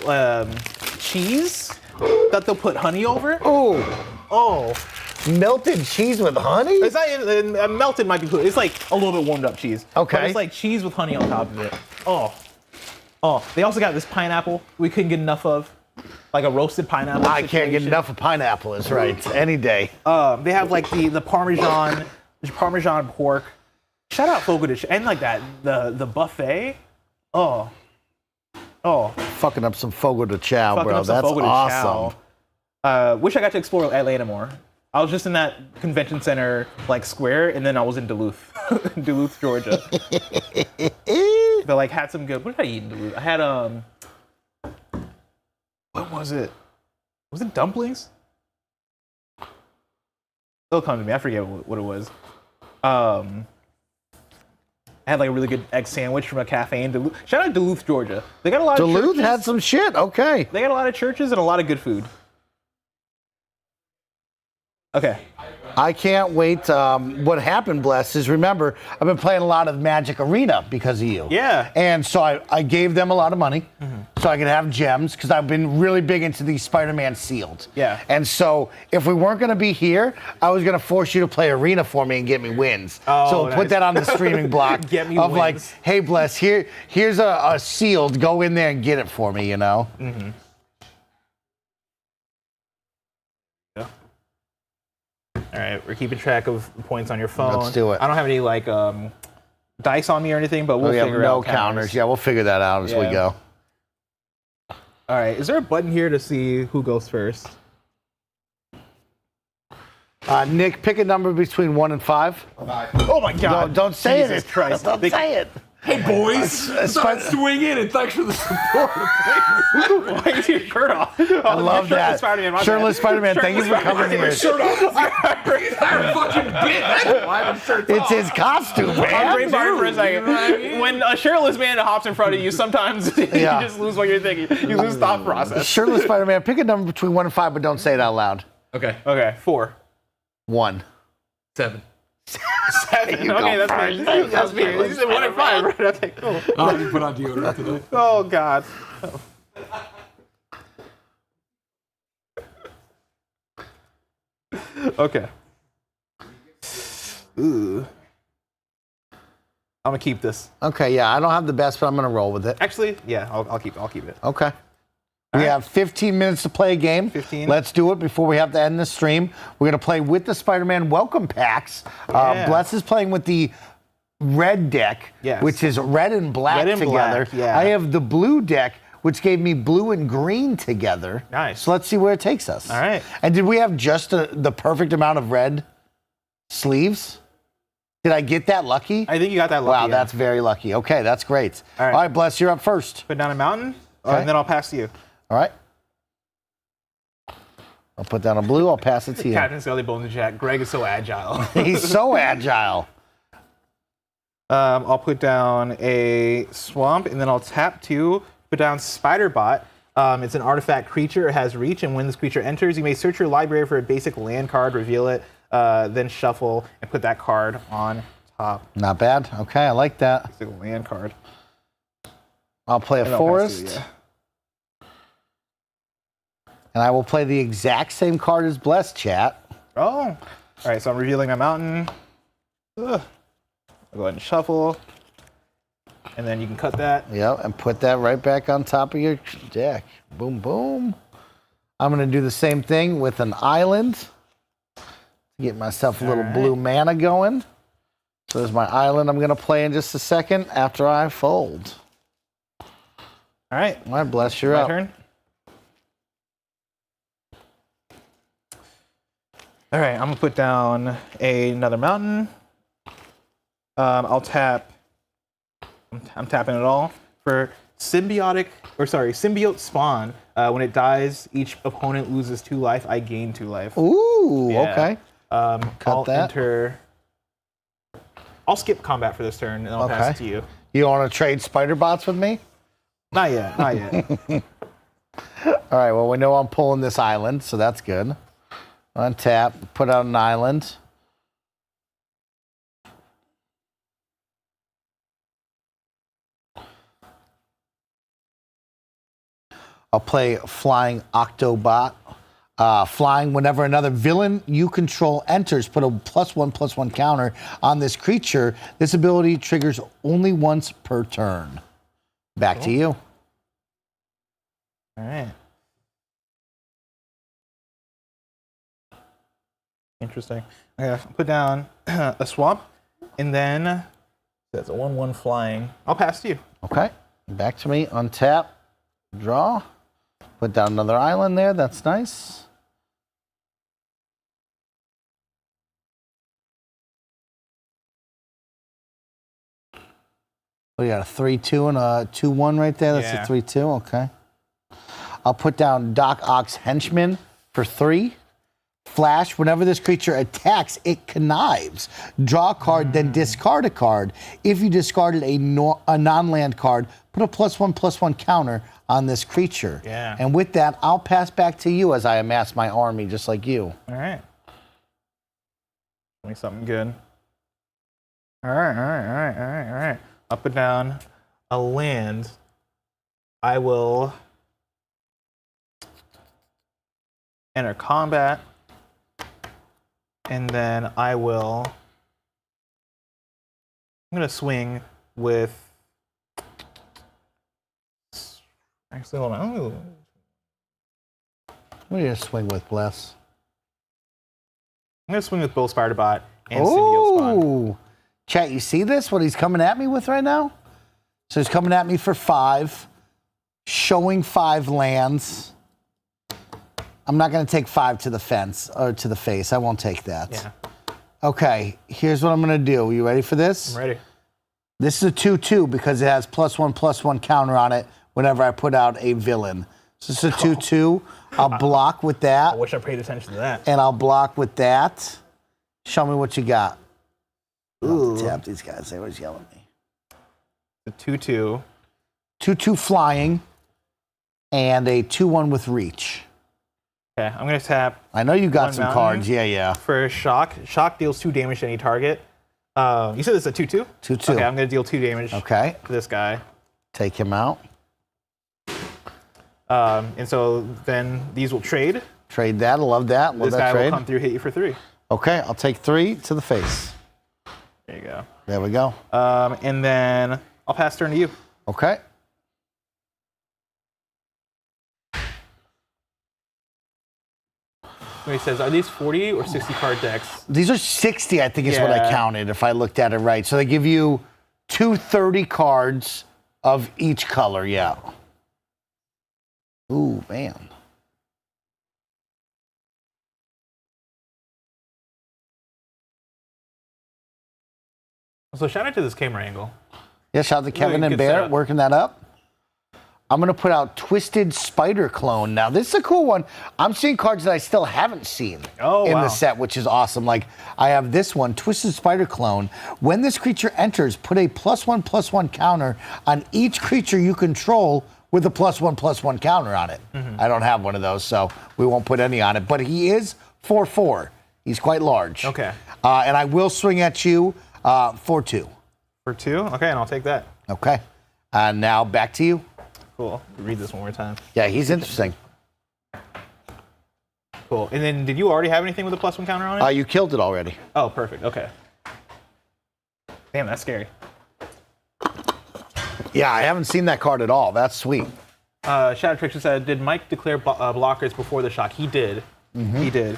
cheese that they'll put honey over. Oh. Melted cheese with honey? It's not melted might be cool. It's like a little bit warmed up cheese. Okay. But it's like cheese with honey on top of it. Oh. They also got this pineapple we couldn't get enough of. Like a roasted pineapple. I can't get enough of pineapple, is right. Any day. They have like the Parmesan pork. Shout out Fogo de Chao. And like that, the buffet. Oh. Fucking up some Fogo de Chao, Fucking bro. up some That's Fogo de awesome. Chao. Wish I got to explore Atlanta more. I was just in that convention center like square, and then I was in Duluth, Georgia. But like had some good. What did I eat in Duluth? I had what was it? Was it dumplings? It'll come to me. I forget what it was. I had like a really good egg sandwich from a cafe in Duluth. Shout out Duluth, Georgia. They got a lot of churches. Duluth had some shit. Okay. They got a lot of churches and a lot of good food. Okay. I can't wait. What happened, Bless, is remember, I've been playing a lot of Magic Arena because of you. Yeah. And so I gave them a lot of money so I could have gems because I've been really big into these Spider-Man sealed. Yeah. And so if we weren't going to be here, I was going to force you to play Arena for me and get me wins. Oh, so we'll put that on the streaming block Get me of wins. like, hey, Bless, here's a sealed. Go in there and get it for me, you know? Mm-hmm. All right, we're keeping track of points on your phone. Let's do it. I don't have any like dice on me or anything, but we'll figure no out counters. Yeah, we'll figure that out as we go. All right, is there a button here to see who goes first? Nick, pick a number between 1 and 5. 5. Oh my God! Don't say Jesus it. Christ! Don't say it. Hey boys, swing in and thanks for the support. Why is your shirt off? I love that. Spider-Man, Shirtless Spider-Man, thank you for coming here. Shirt off. The entire fucking bit. That's why the shirt's It's off. his costume, I'm man. brainstorming for a second. When a shirtless man hops in front of you, sometimes you Yeah. just lose what you're thinking. You lose thought process. Shirtless Spider-Man, pick a number between 1 and 5, but don't say it out loud. Okay. Okay, 4. 1. 7. 7. Okay, that's me. That's me. You said 1 and 5, right? Okay, cool. Oh, you put on deodorant today. Oh God. Okay. Ooh. I'm gonna keep this. Okay, yeah, I don't have the best, but I'm going to roll with it. Actually, yeah, I'll keep it. Okay. We have 15 minutes to play a game. 15. Let's do it before we have to end the stream. We're going to play with the Spider-Man welcome packs. Yeah. Bless is playing with the red deck, Yes. which is red and black Red and together. black, yeah. I have the blue deck, which gave me blue and green together. Nice. So let's see where it takes us. All right. And did we have just the perfect amount of red sleeves? Did I get that lucky? I think you got that lucky. Wow, yeah. that's very lucky. Okay, that's great. All right. All right, Bless, you're up first. Put down a mountain, Okay. and then I'll pass to you. All right. I'll put down a blue. I'll pass it to you. Captain Scully Bones in chat. Greg is so agile. He's so agile. I'll put down a swamp, and then I'll tap 2. Put down Spider-Bot. It's an artifact creature. It has reach, and when this creature enters, you may search your library for a basic land card, reveal it, then shuffle, and put that card on top. Not bad. Okay, I like that. Basic land card. I'll play a And I'll pass forest. to you, yeah. And I will play the exact same card as Bless, chat. Oh. All right, so I'm revealing my mountain. Ugh. I'll go ahead and shuffle. And then you can cut that. Yep, and put that right back on top of your deck. Boom, boom. I'm going to do the same thing with an island to get myself a little blue mana going. So there's my island I'm going to play in just a second after I fold. All right. All right, Bless, you're My up. turn. All right, I'm going to put down another mountain. I'll tap. I'm tapping it all for symbiote spawn. When it dies, each opponent loses 2 life. I gain 2 life. Ooh, Yeah. okay. I'll that. enter. I'll skip combat for this turn, and I'll pass it to you. You want to trade spider bots with me? Not yet. Not yet. All right, well, we know I'm pulling this island, so that's good. Untap, put out an island. I'll play Flying Octobot. Flying whenever another villain you control enters, put a +1/+1 counter on this creature. This ability triggers only once per turn. Back to you. All right. Interesting. Okay, I'll put down a swamp, and then that's a 1/1 flying. I'll pass to you. Okay, back to me. Untap, draw. Put down another island there. That's nice. We got a 3/2 and a 2/1 right there. That's Yeah. a 3/2. Okay. I'll put down Doc Ock's Henchman for 3. Flash, whenever this creature attacks, it connives. Draw a card, then discard a card. If you discarded a non-land card, put a +1/+1 counter on this creature. Yeah. And with that, I'll pass back to you as I amass my army, just like you. All right. Give me something good. All right. I'll put down a land. I will enter combat. And then I will. I'm going to swing with. Actually, hold on. What are you going to swing with, Bless? I'm going to swing with both Spider-Bot and Symbiote Spawn. Ooh. Chat, you see this? What he's coming at me with right now? So he's coming at me for 5, showing 5 lands. I'm not going to take 5 to the fence or to the face. I won't take that. Yeah. Okay, here's what I'm going to do. You ready for this? I'm ready. This is a 2/2 because it has +1/+1 counter on it whenever I put out a villain. So this is a 2/2. I'll block with that. I wish I paid attention to that. And I'll block with that. Show me what you got. Ooh. I'll tap these guys. They always yell at me. The 2/2. 2/2 flying and a 2/1 with reach. Okay, I'm gonna tap. I know you got One some mountain. cards. Yeah. For shock. Shock deals 2 damage to any target. You said it's a 2/2? 2/2. Okay, I'm gonna deal 2 damage Okay. to this guy. Take him out. And so then these will trade. Trade that. I love that. Love This that guy trade. will come through, hit you for 3. Okay, I'll take 3 to the face. There you go. There we go. And then I'll pass turn to you. Okay. He says, are these 40 or 60 card decks? These are 60, I think is what I Yeah. counted, if I looked at it right. So they give you 230 cards of each color, yeah. Ooh, man. So shout out to this camera angle. Yeah, shout out to Kevin and good Barrett setup. working that up. I'm going to put out Twisted Spider Clone. Now, this is a cool one. I'm seeing cards that I still haven't seen in wow. the set, which is awesome. Like, I have this one, Twisted Spider Clone. When this creature enters, put a +1/+1 counter on each creature you control with a +1/+1 counter on it. I don't have one of those, so we won't put any on it. But he is 4/4. He's quite large. Okay. And I will swing at you for 2. For 2? Okay, and I'll take that. Okay. Now back to you. Cool. Read this one more time. Yeah, he's interesting. Cool. And then did you already have anything with a +1 counter on it? You killed it already. Oh, perfect. Okay. Damn, that's scary. Yeah, I haven't seen that card at all. That's sweet. Shadow Trickster said, did Mike declare blockers before the shock? He did. He did.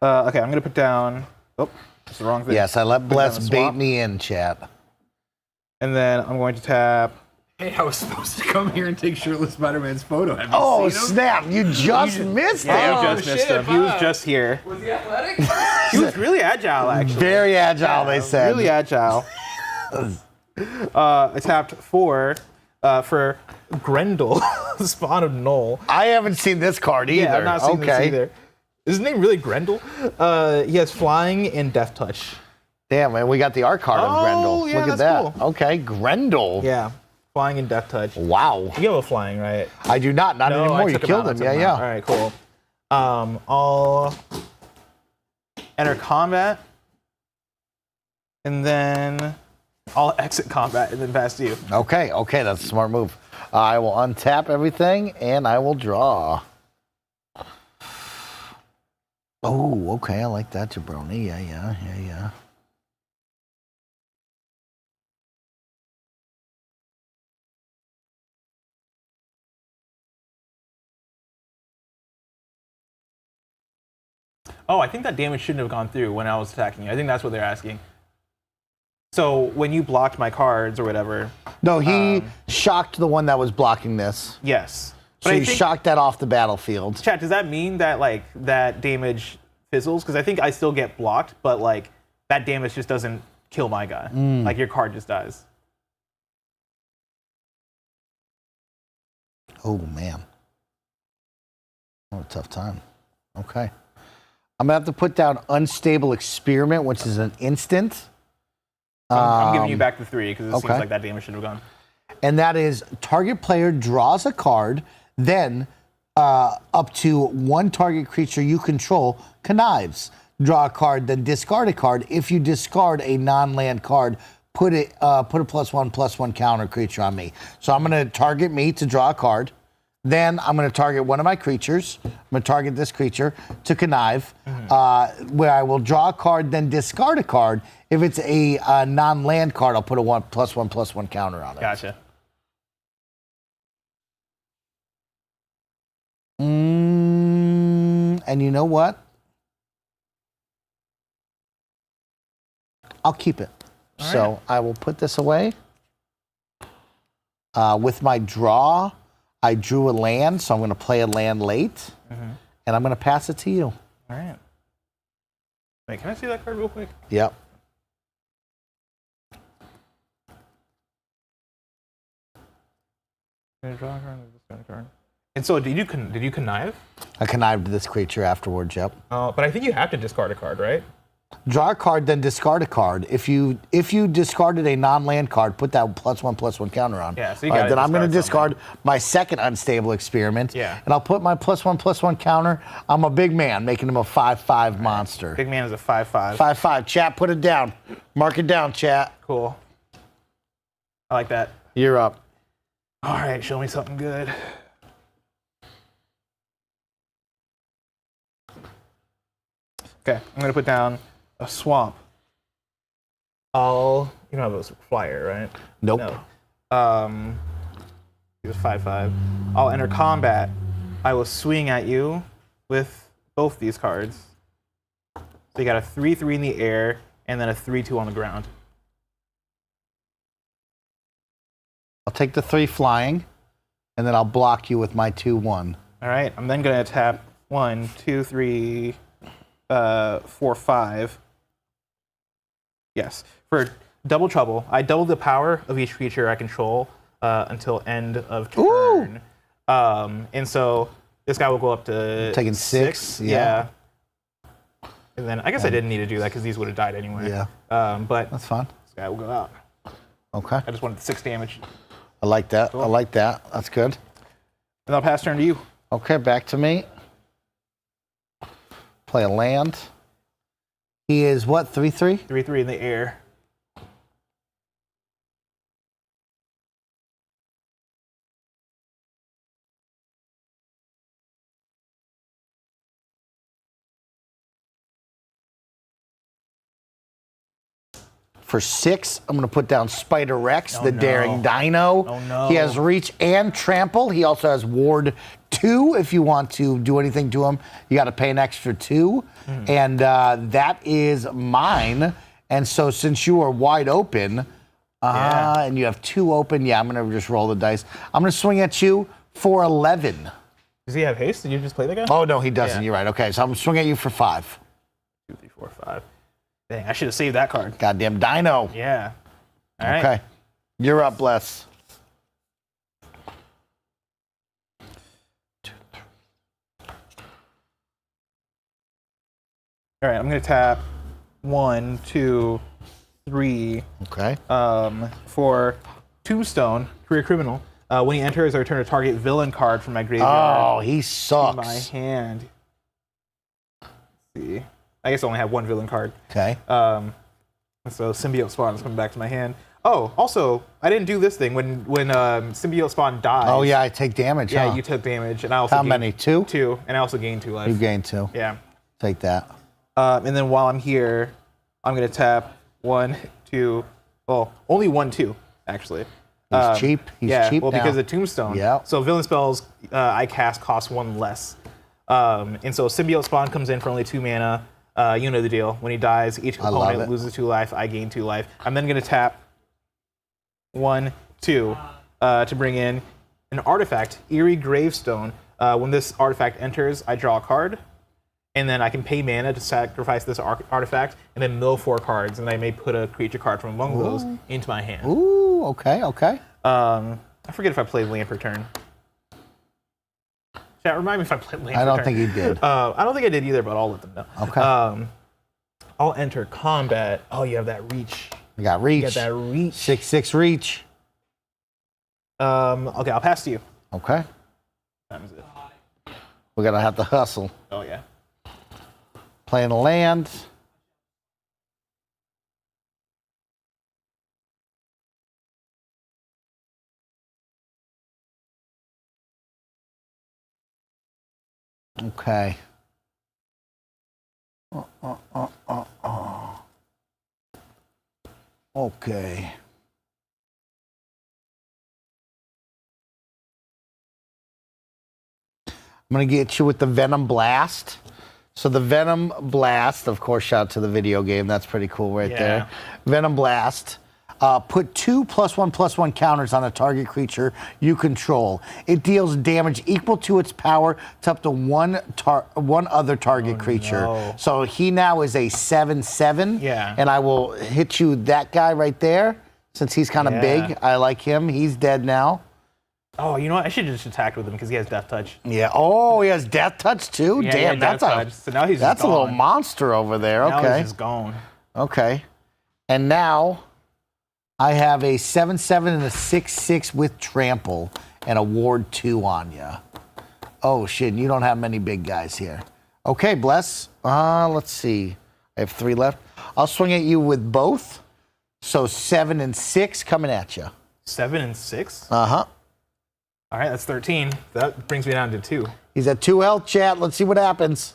Okay, I'm going to put down... Oh, that's the wrong thing. Yes, I let Put down Bless the bait swamp. me in, chat. And then I'm going to tap... Hey, I was supposed to come here and take shirtless Spider-Man's photo. Have you Oh, seen him? snap. You just missed Yeah, it. you just missed shit, him. He was wow. just here. Was he athletic? He was really agile, actually. Very agile, they said. Really agile. I tapped 4 for Grendel, Spawn of Null. I haven't seen this card either. Yeah, I've not seen this Okay. either. Is his name really Grendel? He has Flying and Death Touch. Damn, man, we got the art card of Oh, Grendel. yeah, Look at that's that. cool. Okay, Grendel. Yeah, Flying and Death Touch. Wow. You have a Flying, right? I do not. Not No, anymore. I You took killed out, him. I took Yeah, out. yeah. All right, cool. I'll enter combat, and then I'll exit combat and then pass to you. Okay, that's a smart move. I will untap everything and I will draw. Oh, okay, I like that, jabroni. Yeah. Oh, I think that damage shouldn't have gone through when I was attacking you. I think that's what they're asking. So when you blocked my cards or whatever, No, he shocked the one that was blocking this. yes. So But I you think, shocked that off the battlefield. chat, does that mean that like that damage fizzles? Because I think I still get blocked, but like that damage just doesn't kill my guy. Like your card just dies. Oh, man. What a tough time. Okay. I'm going to have to put down Unstable Experiment, which is an instant. I'm giving you back the 3 because it okay. seems like that damage should have gone. And that is target player draws a card, then up to 1 target creature you control connives. Draw a card, then discard a card. If you discard a non-land card, put a +1/+1 counter creature on me. So I'm going to target me to draw a card. Then I'm going to target one of my creatures. I'm going to target this creature to connive, where I will draw a card, then discard a card. If it's a non-land card, I'll put a +1/+1 counter on it. Gotcha. And you know what? I'll keep it. So I will put this away. With my draw, I drew a land, so I'm going to play a land late, and I'm going to pass it to you. All right. Wait, can I see that card real quick? Yep. Draw a card, discard a card. And so, did you connive? I connived this creature afterwards, yep. Oh, but I think you have to discard a card, right? Draw a card, then discard a card. If you discarded a non-land card, put that +1/+1 counter on. Yeah, so you All gotta then I'm going to discard discard my second unstable experiment. Yeah. And I'll put my +1/+1 counter. I'm a big man, making him a 5/5 monster. Big man is a 5/5. 5/5. Chat, put it down. Mark it down, chat. Cool. I like that. You're up. All right, show me something good. Okay, I'm gonna put down a swamp. You don't have a flyer, right? Nope. No. He's a 5/5. I'll enter combat. I will swing at you with both these cards. So you got a 3/3 in the air and then a 3/2 on the ground. I'll take the 3 flying, and then I'll block you with my 2/1. All right, I'm then gonna tap 1, 2, 3, 4, 5. Yes. For double trouble, I double the power of each creature I control until end of turn. And so this guy will go up to Taking 6, yeah. And then I guess I didn't need to do that because these would have died anyway. Yeah. But That's fine. this guy will go out. Okay. I just wanted 6 damage. I like that. Cool. I like that. That's good. And I'll pass turn to you. Okay, back to me. Play a land. He is what, 3/3? 3/3 in the air. For 6, I'm going to put down Spider Rex, the no. Daring Dino. Oh, no. He has Reach and Trample. He also has Ward 2 if you want to do anything to him. You got to pay an extra 2. And that is mine. And so since you are wide open, and you have 2 open, I'm going to just roll the dice. I'm going to swing at you for 11. Does he have haste? Did you just play the guy? Oh, no, he doesn't. Yeah. You're right. Okay, so I'm swinging at you for 5. 2, 3, 4, 5. Dang, I should have saved that card. Goddamn Dino. Yeah. All right. Okay. You're up, Bless. All right, I'm going to tap 1, 2, 3 Okay. for Tombstone, Career Criminal. When he enters, I return a target villain card from my graveyard Oh, he to sucks. my hand. Let's see. I guess I only have 1 villain card. Okay. So Symbiote Spawn is coming back to my hand. Oh, also, I didn't do this thing. When Symbiote Spawn dies. Oh, yeah, I take damage, Yeah, huh? you took damage. And I also How gained many? 2? 2, and I also gained 2 life. You gain 2. Yeah. Take that. And then while I'm here, I'm going to tap 1, 2, well, only 1, 2, actually. He's cheap. He's cheap well, now. because of Tombstone. Yeah. So villain spells I cast cost 1 less. And so Symbiote Spawn comes in for only 2 mana. You know the deal. When he dies, each love component it. loses 2 life. I gain 2 life. I'm then going to tap 1, 2 to bring in an artifact, Eerie Gravestone. When this artifact enters, I draw a card. And then I can pay mana to sacrifice this artifact and then mill 4 cards. And I may put a creature card from among those into my hand. Ooh, okay, okay. I forget if I played land per turn. Chat, remind me if I played land per turn. I don't think he did. I don't think I did either, but I'll let them know. Okay. I'll enter combat. Oh, you have that reach. You got reach. You got that reach. 6/6 reach. Okay, I'll pass to you. Okay. That was it. We're going to have to hustle. Oh, yeah. Playing a land. Okay. Okay. I'm going to get you with the Venom Blast. So the Venom Blast, of course, shout out to the video game. That's pretty cool right there. Venom Blast. Put 2 +1/+1 counters on a target creature you control. It deals damage equal to its power to up to one other target creature. No. So he now is a 7/7. Yeah. And I will hit you that guy right there. Since he's kind of big, I like him. He's dead now. Oh, you know what? I should have just attacked with him because he has Death Touch. Yeah. Oh, he has Death Touch too. Yeah, Damn, Death Touch. So now he's that's just a little gone. monster over there. Now Okay. he's just gone. Okay. And now I have a 7/7 and a 6/6 with trample and a ward 2 on you. Oh shit! You don't have many big guys here. Okay, bless. Let's see. I have 3 left. I'll swing at you with both. So 7 and 6 coming at you. 7 and 6. Uh-huh. All right, that's 13. That brings me down to 2. He's at 2 health, chat. Let's see what happens.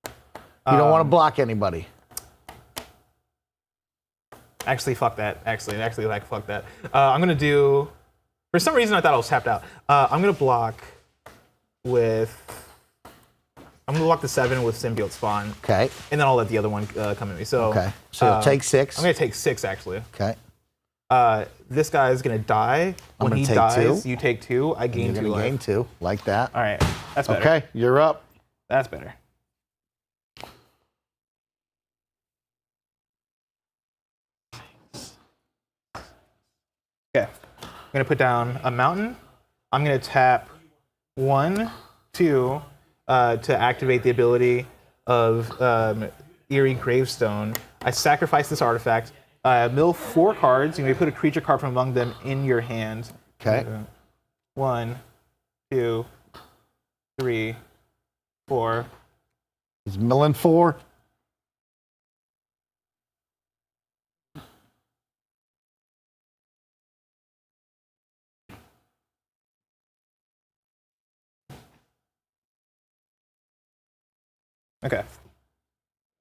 You don't want to block anybody. Actually, fuck that. Actually, fuck that. I'm gonna do. For some reason, I thought I was tapped out. I'm gonna block with. I'm gonna block the 7 with Symbiote Spawn. Okay. And then I'll let the other one come at me. So. Okay. So you'll take 6. I'm gonna take 6 actually. Okay. This guy is gonna die. When gonna he take dies, 2. you take 2. I gain You're 2 gonna life. gain 2. Like that. All right, that's better. Okay, you're up. That's better. Okay, I'm gonna put down a mountain. I'm gonna tap 1, 2 to activate the ability of Eerie Gravestone. I sacrifice this artifact. Mill 4 cards. You may put a creature card from among them in your hand. Okay. 1, 2, 3, 4. He's milling 4. Okay.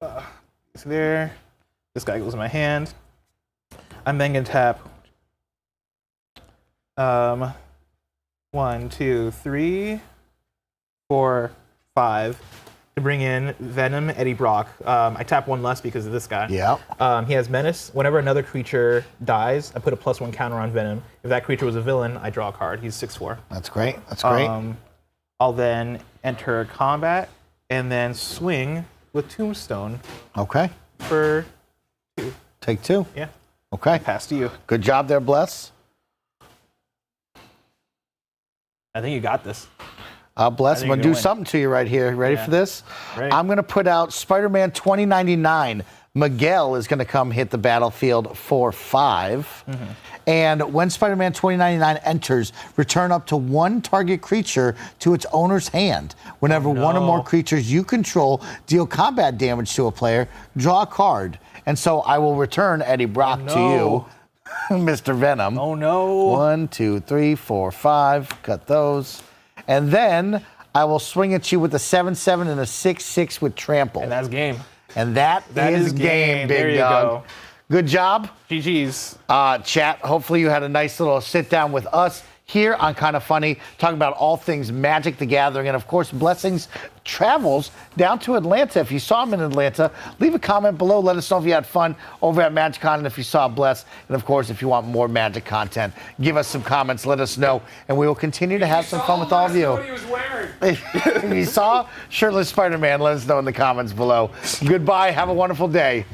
So there. This guy goes in my hand. I'm then gonna tap 1, 2, 3, 4, 5 to bring in Venom Eddie Brock. I tap 1 less because of this guy. Yeah. He has Menace. Whenever another creature dies, I put a +1 counter on Venom. If that creature was a villain, I draw a card. He's 6/4. That's great. That's great. I'll then enter combat and then swing with Tombstone Okay. for 2. Take 2. Yeah. Okay. Pass to you. Good job there, Bless. I think you got this. Bless. I'm you're going to do gonna win. something to you right here. Ready for this? Right. I'm going to put out Spider-Man 2099. Miguel is going to come hit the battlefield for 5. And when Spider-Man 2099 enters, return up to 1 target creature to its owner's hand. Whenever 1 or more creatures you control deal combat damage to a player, draw a card. And so I will return Eddie Brock to you, Mr. Venom. Oh no. 1, 2, 3, 4, 5. Cut those. And then I will swing at you with a 7/7 and a 6/6 with trample. And that's game. And that is game, big There you dog. go. Good job. GG's. Chat, hopefully you had a nice little sit down with us here on Kind of Funny, talking about all things Magic the Gathering. And of course, Blessings travels down to Atlanta. If you saw him in Atlanta, leave a comment below. Let us know if you had fun over at MagicCon and if you saw Bless. And of course, if you want more Magic content, give us some comments, let us know. And we will continue to have some fun with all of you. What he was wearing. If you saw Shirtless Spider-Man, let us know in the comments below. Goodbye. Have a wonderful day.